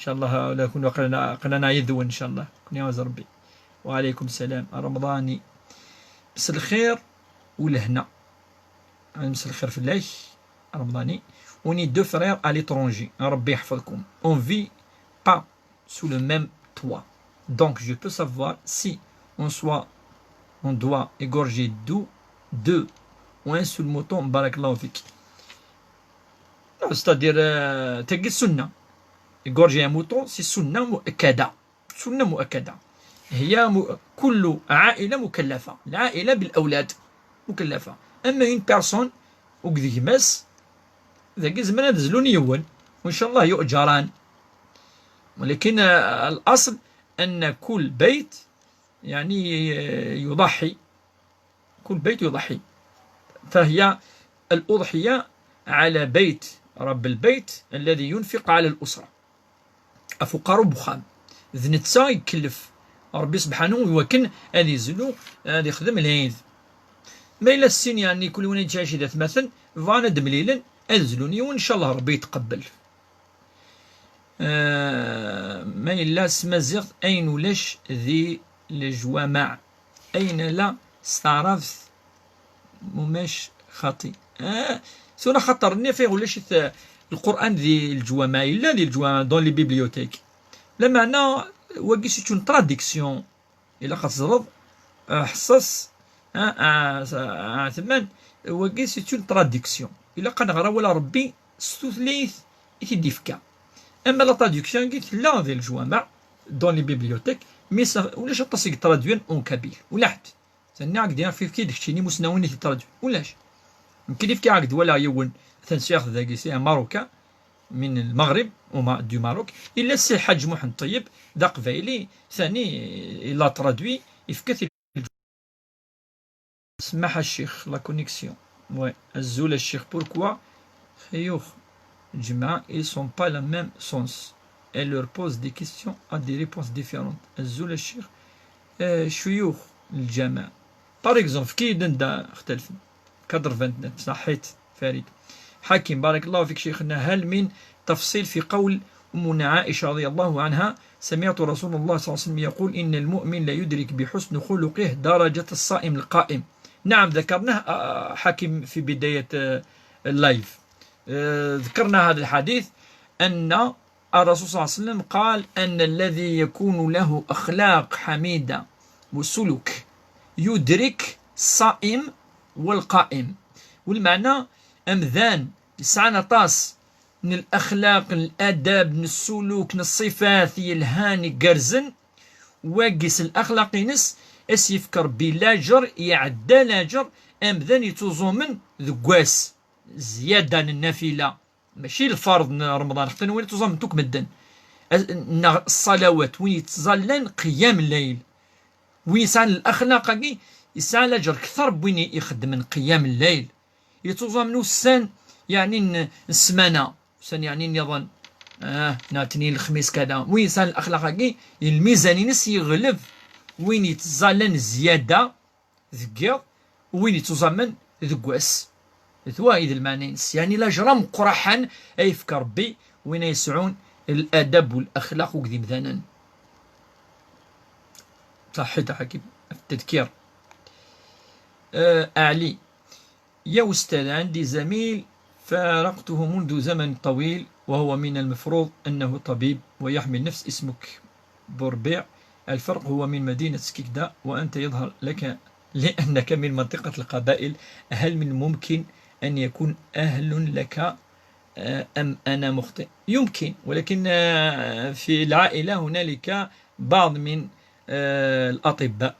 الله ولا كنا قلنا يذون إن شاء الله كنا عاوز ربي وعليكم السلام رمضاني بس الخير ولهنا مسا الخير في الله رمضاني وني دو فرير à l'étranger ربي يحفظكم on vit pas sous le même toit donc je peux savoir si on doit égorger deux ou un seul mouton بارك الله فيك c'est-à-dire تلقي السنة égorger un mouton c'est سنة مؤكدة هي كل عائلة مكلفة العائلة بالأولاد مكلفة أما une personne وكذي ماس ذاك زمان نزلون يون وإن شاء الله يؤجران ولكن الأصل أن كل بيت يعني يضحي كل بيت يضحي فهي الأضحية على بيت رب البيت الذي ينفق على الأسرة أفقار بخام ذنتسا يكلف ربي سبحانه يوكن هذه يزلو هذه يخدم العيد ما إلا السن يعني كل وين يتعيش ذات مثلا فانا دمليلا أنزلوني وإن شاء الله ربي يتقبل ما إلا سمازغ أين ولاش ذي الجوامع أين لا استعرفت مماش خاطي سونا خاطر نفي ولا شي القران ديال الجوامع الا ديال الجوامع دون لي بيبليوتيك لا معنى واكي سي اون تراديكسيون الا خاص حصص ثمان واكي سي اون تراديكسيون الا قنغرا ولا ربي ستثليث يتدي فكا اما لا تراديكسيون قلت لا ديال الجوامع دون لي بيبليوتيك مي ولاش تصيق ترادوين اون كابيل ولا حد ثاني عقد في كي داكشي مسناوين ترادوين ولاش يمكن لي في كي عقد ولا يون ثانسياخ ذاكي سي ماروكا من المغرب وما دو ماروك الا سي الحاج محمد طيب ذا قبايلي ثاني الا ترادوي يفكث سمح الشيخ لا كونيكسيون وي الزول الشيخ بوركوا خيوخ الجماعة ils sont pas la même sens elle leur pose des questions à des réponses différentes الزول الشيخ شيوخ الجماعة par exemple كي دندا اختلف كادر 29 صحيت فريد حاكم بارك الله فيك شيخنا هل من تفصيل في قول أمنا عائشة رضي الله عنها سمعت رسول الله صلى الله عليه وسلم يقول إن المؤمن لا يدرك بحسن خلقه درجة الصائم القائم نعم ذكرناه حاكم في بداية اللايف ذكرنا هذا الحديث أن الرسول صلى الله عليه وسلم قال أن الذي يكون له أخلاق حميدة وسلوك يدرك الصائم والقائم والمعنى أمذان لسعنا طاس من الأخلاق من الأداب من السلوك من الصفات يلهاني قرزن واقس الأخلاق نس اس يفكر بلاجر يعدى لاجر أمذان يتوزو من ذقواس زيادة النافلة ماشي الفرض رمضان حتى وين توزو من توك مدن الصلوات وين يتظلن قيام الليل وين يسعى الأخلاق يسعى لاجر كثر بوين يخدم من قيام الليل يتوزو منو السن يعني السمانة سن يعني نظن نعتني الخميس كذا وين يسعى الأخلاق الميزان نس يغلب وين يتظلن زيادة ذكر وين يتوزمن ذكواس ثوائد المعنينس يعني لا جرام قرحا يفكر بي وين يسعون الادب والاخلاق وكذي مثلا صحيت حكيم التذكير اعلي يا استاذ عندي زميل فارقته منذ زمن طويل وهو من المفروض انه طبيب ويحمل نفس اسمك بربيع الفرق هو من مدينة سكيكدا وأنت يظهر لك لأنك من منطقة القبائل هل من الممكن أن يكون أهل لك أم أنا مخطئ؟ يمكن ولكن في العائلة هنالك بعض من الأطباء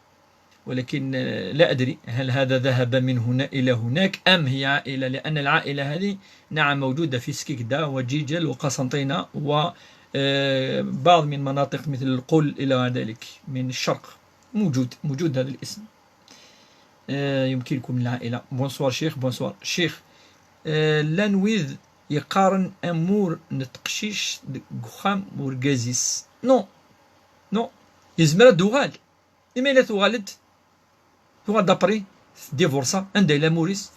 ولكن لا أدري هل هذا ذهب من هنا إلى هناك أم هي عائلة لأن العائلة هذه نعم موجودة في سكيكدا وجيجل وقسنطينة بعض من مناطق مثل القل إلى ذلك من الشرق موجود هذا الاسم يمكنكم العائلة بونسوار شيخ بونسوار شيخ لا نويذ يقارن أمور نتقشيش قخام ورقازيس نو يزمر دوغال لما إلا توغالد دابري ديفورسا عندها إلى موريس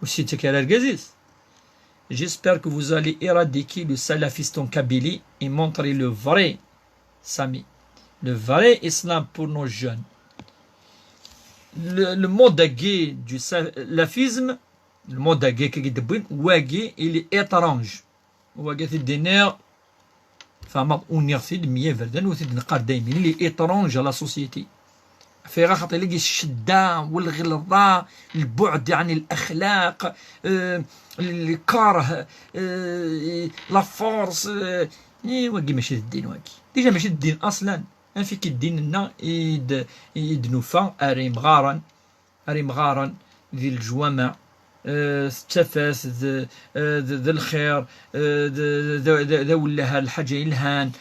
وسيتك على رقازيس. J'espère que vous allez éradiquer le salafiste en Kabylie et montrer le vrai Sami, le vrai islam pour nos jeunes. Le mode gay du salafisme, le mode gay qui est bon, il est étrange. Ouagé c'est des nerfs, enfin, on y a fait de mieux verden ou c'est de n'qardaimin, il est étrange à la société. في غا خاطر يلقى الشدة والغلظة البعد عن الأخلاق الكره لا فورس واقي ماشي الدين واقي ديجا ماشي الدين أصلا فيك الدين لنا يدنوفا أري مغارا ذي الجوامع التفاس ذا الخير ذا ولا الحاجة الهان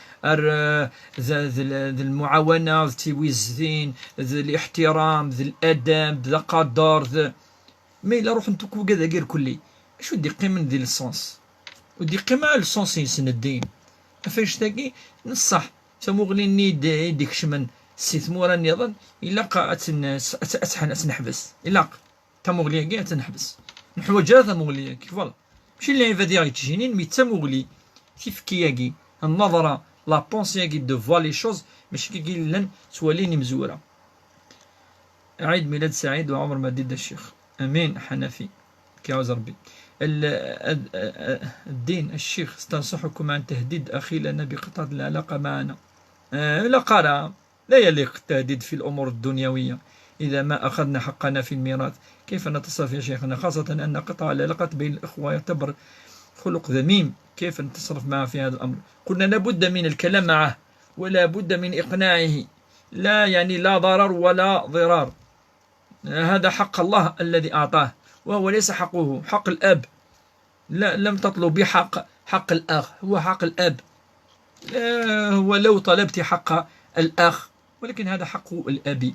ذا المعاونة ذا التويزين ذا الاحترام ذا الأدب ذا قدر ذا مي إلا روح نتوكو كذا غير كلي شو دي قيمة ذي السونس ودي قيمة السونس يسن الدين فاش تاكي نصح سموغلي نيد ديك شمن ثمورا نظن إلا قا أتنحبس إلا تموغلي كاع تنحبس نحوجها تموغلي كيف فوالا ماشي اللي فادي غي تجينين مي تموغلي كيف كياكي النظرة لا بونسي كي دو فوا لي شوز ماشي كي لن تواليني مزورة. عيد ميلاد سعيد وعمر مديد الشيخ امين حنفي كيعوز ربي. الدين الشيخ استنصحكم عن تهديد أخي لنا بقطع العلاقة معنا. لا قرار، لا يليق التهديد في الأمور الدنيوية إذا ما أخذنا حقنا في الميراث. كيف نتصرف يا شيخنا، خاصة أن قطع العلاقات بين الأخوة يعتبر خلق ذميم، كيف نتصرف معه في هذا الأمر؟ قلنا لابد من الكلام معه ولا بد من إقناعه، لا يعني لا ضرر ولا ضرار. هذا حق الله الذي أعطاه، وهو ليس حقه، حق الأب. لا، لم تطلب حق الأخ، هو حق الأب. ولو طلبت حق الأخ، ولكن هذا حق الأب.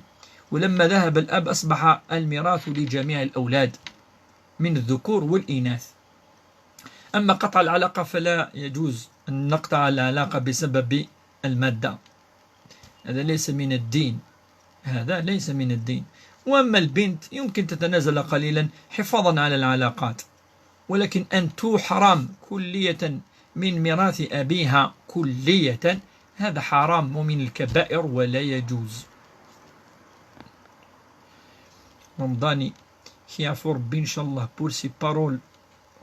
ولما ذهب الأب أصبح الميراث لجميع الأولاد من الذكور والإناث. أما قطع العلاقة فلا يجوز أن نقطع العلاقة بسبب المادة، هذا ليس من الدين، هذا ليس من الدين. وأما البنت يمكن تتنازل قليلا حفاظا على العلاقات، ولكن أن تحرم كلية من ميراث أبيها كلية، هذا حرام ومن الكبائر ولا يجوز. رمضاني كيعفو ربي إن شاء الله بور سي بارول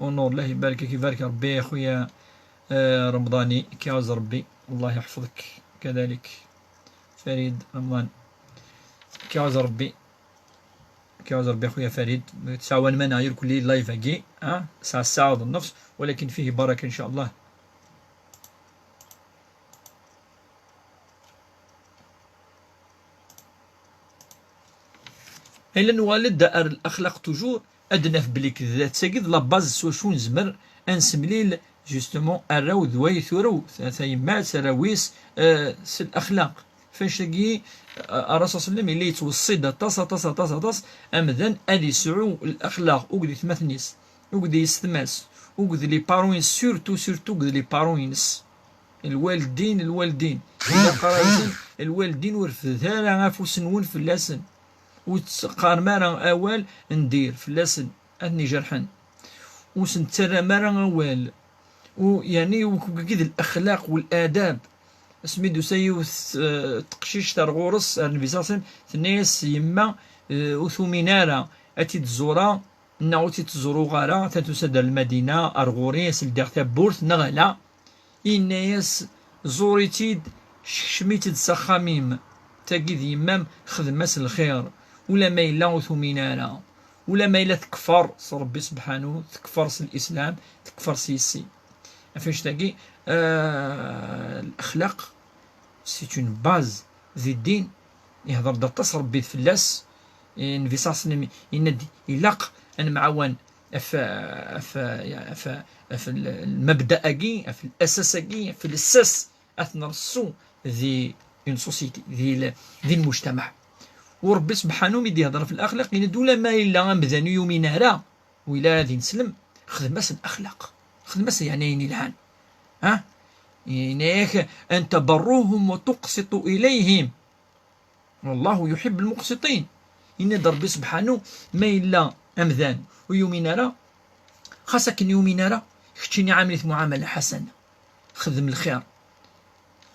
اونور. الله يبارك يبارك ربي يا خويا رمضاني، كيعوز ربي الله يحفظك. كذلك فريد رمضان، كيعوز ربي خويا فريد. تعاون معنا غير كل لايف كي ساعة ونص، ولكن فيه بركة إن شاء الله. إلا نوالد الأخلاق توجور أدنى في بليك ذات ساكيد لا باز سوا شو نزمر أنسمليل جوستومون الراو ذوي ثورو ثيمات راويس سي الأخلاق. فاش تاكي الرسول صلى الله عليه وسلم اللي يتوصد طاس أمذن أدي سعو الأخلاق وقدي ثمثنيس وقدي يستماس وقدي لي باروينس سورتو قدي لي باروينس الوالدين إلا قرايزن الوالدين ورفث هذا غافو سنون في اللسن وتقار مارا أوال ندير في اللسن أني جرحا وسنترى مارا أوال ويعني وكذا الأخلاق والآداب سميدو سيوث تقشيش تار غورس النبي صلى الله عليه وسلم ثنيس يما وثومينارا أتي تزورا نعوتي تزورو غارا تتسد المدينة أرغوريس الدير تابورث نغلا إنايس زوريتيد شميتد سخاميم تاكيد يمام خدماس الخير ولا ما إلا وثومينارا ولا ما إلا تكفر ربي سبحانه تكفر الإسلام تكفر سيسي فاش تاكي الأخلاق سي اون باز ذي الدين. يهضر دا تصرف بيت فلاس النبي صلى الله عليه وسلم يندي يلاق أن معاون في المبدأ كي في الأساس كي في الأساس أثنى السو ذي اون سوسيتي ذي المجتمع. وربي سبحانه ميدي يهضر في الأخلاق يندو لا ما إلا مذانو يومين هرا وإلا ذي نسلم خدماس الأخلاق خدماس يعني ينلعن إنك أن تبروهم وتقسطوا إليهم والله يحب المقسطين. إن ربي سبحانه ما إلا أمذان ويومينارا خاصك يومينارا كتشيني عاملة معاملة حسنة خدم الخير.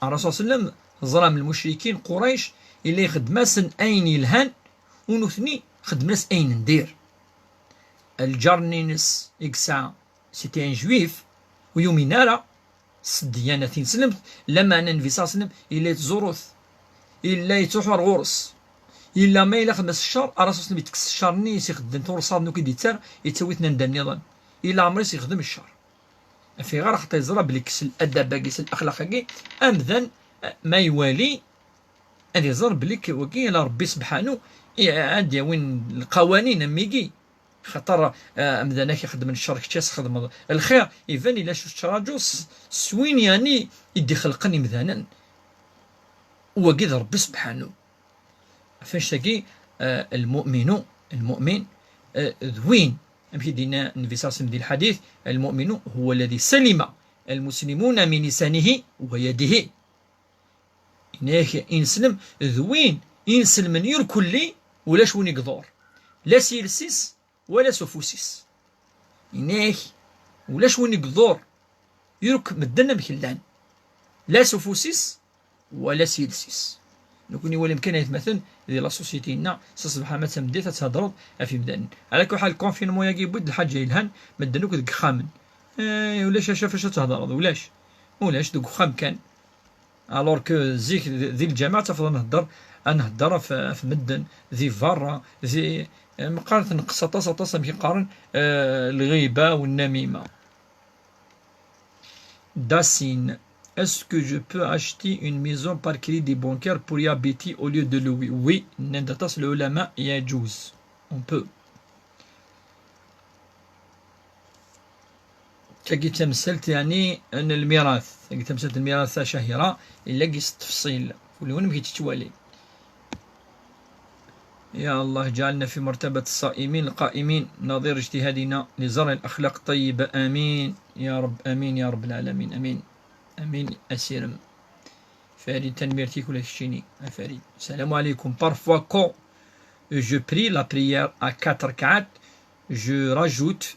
الرسول صلى الله عليه وسلم ظلم المشركين قريش إلي خدماس أين يلهان ونثني خدماس أين ندير. الجرنينس إكسا سيتي ان جويف ويومينارا الديانة سلمت لما أن النبي صلى الله عليه وسلم إلا يتزوروث إلا يتوحور غورس إلا ما إلا خمس الشهر الرسول صلى الله عليه وسلم يتكس الشهر نيس يخدم تورصاد نو كيديتار يتسويتنا ندم نظام إلا عمريس يخدم الشهر في غير حتى يزرى بلي كس الأدب كيس الأخلاق كي أمذن ما يوالي أن يزرى بلي وكي إلا ربي سبحانه عندي وين القوانين ميكي خطر أمذنا كيخدم الشر كتاس خدم الخير إذن إلا شو تراجوس سوين يعني يدي خلقني مذانا وكذا ربي سبحانه فاش تاكي المؤمن ذوين أمشي دينا النبي صلى الله عليه وسلم دي الحديث المؤمن هو الذي سلم المسلمون من لسانه ويده. إنك إنسلم ذوين إنسلم من يركلي ولا شون يقدور لا سيلسيس ولا سفوسيس إنك ولا شون يقدور يرك مدنا بكلان لا سفوسيس ولا سيلسيس. نكون ولا إمكانية مثلا ديال لا سوسيتينا تصبح ما تمدي تتهضروا في مدن على كل حال. الكونفينمون يا بود الحاج يلهن مدنوك ديك خامن ولاش فاش تهضر ولاش دوك خام كان الوغ كو زيك ذي الجماعه تفضل نهضر في مدن ذي فارا ذي مقارنه نقص طاس كيقارن الغيبه والنميمه. Dacine, est-ce que je peux acheter une maison par crédit bancaire pour y habiter au lieu de louer? Oui, نندتص العلماء يجوز. On peut. كي تمثلت يعني أن الميراث كي تمثلت الميراث شهيرة إلا قيس التفصيل ولون كي تتوالي. يا الله جعلنا في مرتبة الصائمين القائمين نظير اجتهادنا لزرع الأخلاق الطيبة. آمين يا رب، آمين يا رب العالمين، آمين آمين. أسيرم فريد تنميرتي كل شيء فريد. السلام عليكم. Parfois quand je prie la prière à 4 ركعات je rajoute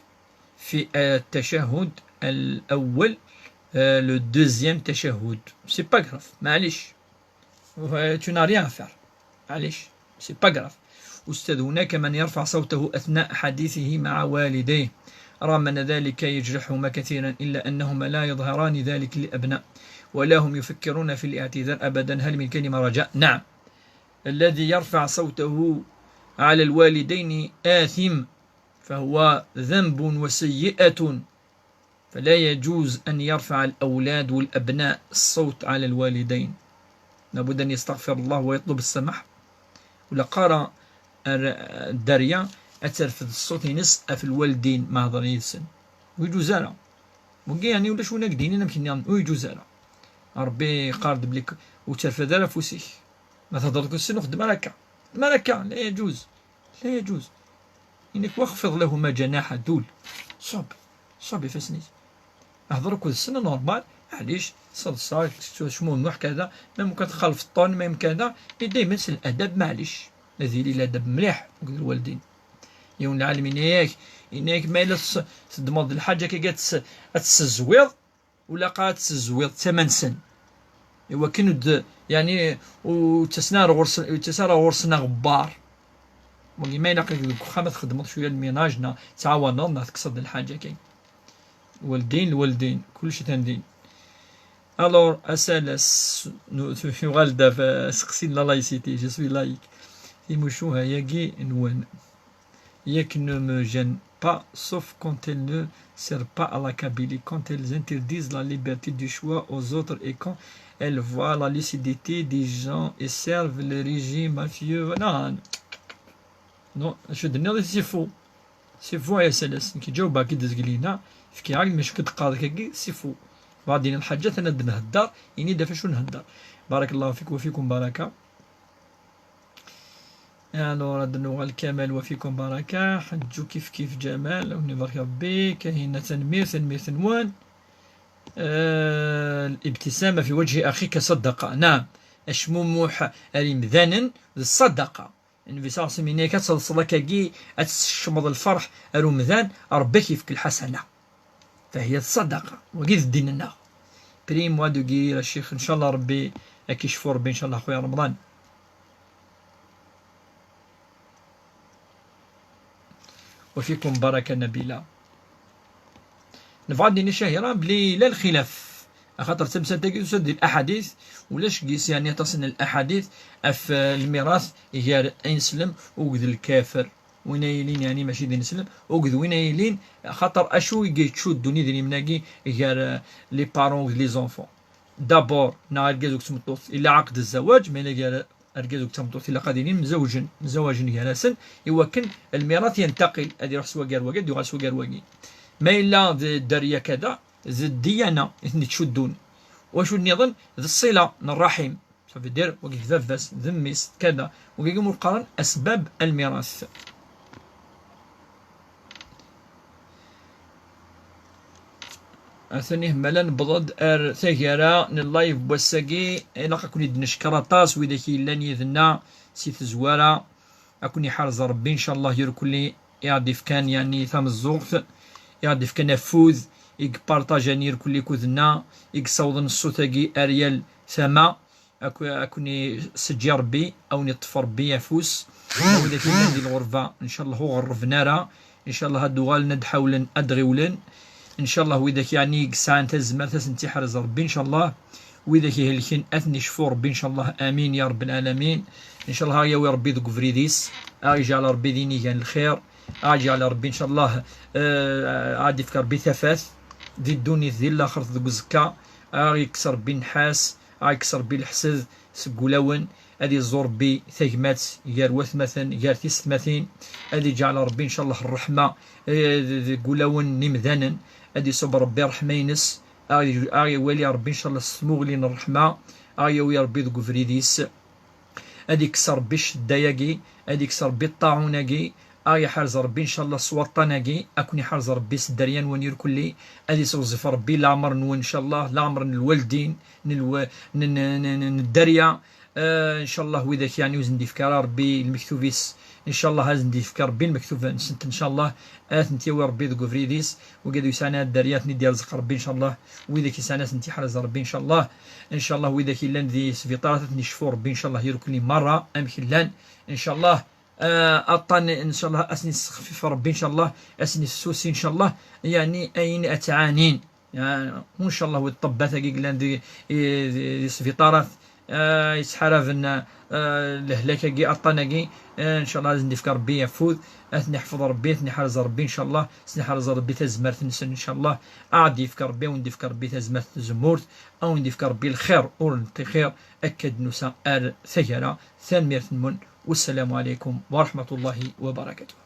في التشهد الأول le deuxième تشهد. C'est pas grave معليش، tu n'as rien à faire معليش، c'est pas grave. أستاذ هناك من يرفع صوته أثناء حديثه مع والديه رغم أن ذلك يجرحهما كثيرا إلا أنهما لا يظهران ذلك للأبناء ولا هم يفكرون في الاعتذار أبدا. هل من كلمة رجاء؟ نعم، الذي يرفع صوته على الوالدين آثم، فهو ذنب وسيئة، فلا يجوز أن يرفع الأولاد والأبناء الصوت على الوالدين، لابد أن يستغفر الله ويطلب السماح. ولا قارا الدارية أترفض الصوت ينس في الوالدين ما هضر يسن ويجوز لا وكي يعني ولا شو ناقدين انا يمكن ويجوز لا ربي قارد بليك وترفض لا فوسيك ما تهضر السن وخدم لك لا يجوز لا يجوز. انك واخفض لهما جناح الذل. صب فاسنيت اهضر كل السنه نورمال معليش صاد شمو نوح كذا ما ممكن تخالف الطون ما يمكن كذا دائما الادب معليش هذه لي الادب مليح نقول الوالدين يوم العالمين ياك ما الا تضمض الحاجه كي قالت تسزويض ولا قالت تسزويض 8 سن ايوا كنود يعني وتسنار غرسنا غبار مولي ما الا واخا ما تخدموا شويه الميناجنا تعاونوا تقصد الحاجه كاين الوالدين كلشي تندين. الور اسالس في غالدا فسقسينا لايسيتي جو سوي لايك في مشوها ياكي نوان ياك ne me gêne pas sauf quand elles ne servent pas à la Kabylie, quand elles interdisent la liberté du choix aux autres et quand elles voient la lucidité des gens et servent le régime mafieux. Non, je dis c'est faux يا سلس كي جاوبها كي دز لينا فكي عاقل مش كتقاضي كي سي فو بعضين الحاجات انا نهدر يعني دافع شو نهدر. بارك الله فيك وفيكم بركه. الو ردنو الكمال وفيكم بركة. حجو كيف جمال ونبارك ربي. كاين تنمير ثنوان. الابتسامة في وجه أخيك صدقة. نعم أشموموح المذانا الصدقة النبي صلى الله عليه وسلم كتصل كي أتشمض الفرح رمضان ربي كيفك الحسنة فهي الصدقة وقيد الدين لنا بريم وادو كير الشيخ إن شاء الله ربي أكيشفو ربي إن شاء الله خويا رمضان. وفيكم بركة نبيلة. نفعل ديني شهيرة بلي لا الخلاف خاطر تمثل تسد الأحاديث ولاش قيس يعني تصل الأحاديث في الميراث هي ينسلم وقذ الكافر وين يلين يعني ماشي دين يسلم وقذ وين يلين خاطر أشو يتشود دوني ديني مناقي هي لي بارون لي زونفون دابور نهار كازوك تمطوط إلا عقد الزواج ما إلا أرجازوك تمطوط إلا قادرين مزوجين جالسا يوكن الميراث ينتقل هذه يروح سوا كار واقد يروح سوا كار واقي ما إلا الدارية كذا ذي الديانة تشدون واش النظام ذي الصلة الرحم صافي دير وكي فافاس ذميس كذا وكيقوم القرن أسباب الميراث. ثاني هملا نبضض ثاكرا نلايف بوساكي إلا كوني نشكر طاس وإذا كي لان يذنا سيت زوارا أكوني حارز ربي إن شاء الله يركلي يعرف كان يعني ثام الزوق يعرف كان فوز يك بارطاجاني يركلي كوذنا يك صوضن الصوتاكي أريال ثما اكوني سجي ربي او نطفى ربي يفوس وإذا كنا ندير الغرفة إن شاء الله هو غرفنا راه إن شاء الله هادو غال ندحاولن أدغيولن إن شاء الله وإذا يعني ساعة تزمر تسنتي حرز ربي إن شاء الله وإذا كيهلكين أثني شفور ربي إن شاء الله آمين يا رب العالمين إن شاء الله يا ربي ذوك فريديس يجعل ربي ديني كان الخير يجعل ربي إن شاء الله عادي فكر بثفاث ذي الدوني ذي الآخر ذوك زكا يكسر بي نحاس يكسر بي الحسد سقولاون هذه الزور بي ثقمات يار وثمثن يار تيستمثين هذه جعل ربي إن شاء الله الرحمة قولاون نمذانا هذه صب ربي رحمة ينس ولي ربي إن شاء الله سموغلين الرحمة ويا ربي ذو فريديس هذه كسر بي الشداياكي هذه كسر بي الطاعوناكي حارز ربي إن شاء الله سوطناكي أكوني حارز ربي سدريان ونير كلي هذه سوزف ربي العمر نون إن شاء الله العمر الوالدين الدريا ان شاء الله واذا يعني وزن دي فكر ربي المكتوبيس ان شاء الله هازن دي فكر ربي المكتوب نسنت ان شاء الله انت يا ربي ذو فريديس وقادو يسانا الدريات ندير رزق ربي ان شاء الله واذا كيسانا سنتي حرز ربي ان شاء الله ان شاء الله واذا كي لان ذي سفيطارات نشفو ربي ان شاء الله يرو كل مره امكن لان ان شاء الله اطن ان شاء الله اسني خفيف ربي ان شاء الله اسني السوسي ان شاء الله يعني اين اتعانين يعني وان شاء الله والطبات كي لان ذي سفيطارات يسحرفن الهلاكه كي اطناكي ان شاء الله لازم نفكر ربي يفوز اثني حفظ ربي اثني حرز ربي ان شاء الله اثني حرز ربي تزمر تنسن ان شاء الله عاد يفكر ربي وندي فكر ربي تزمر زمورت او ندي فكر ربي الخير ورنتي خير اكد نساء ثجرة ثانمير ثمن والسلام عليكم ورحمه الله وبركاته.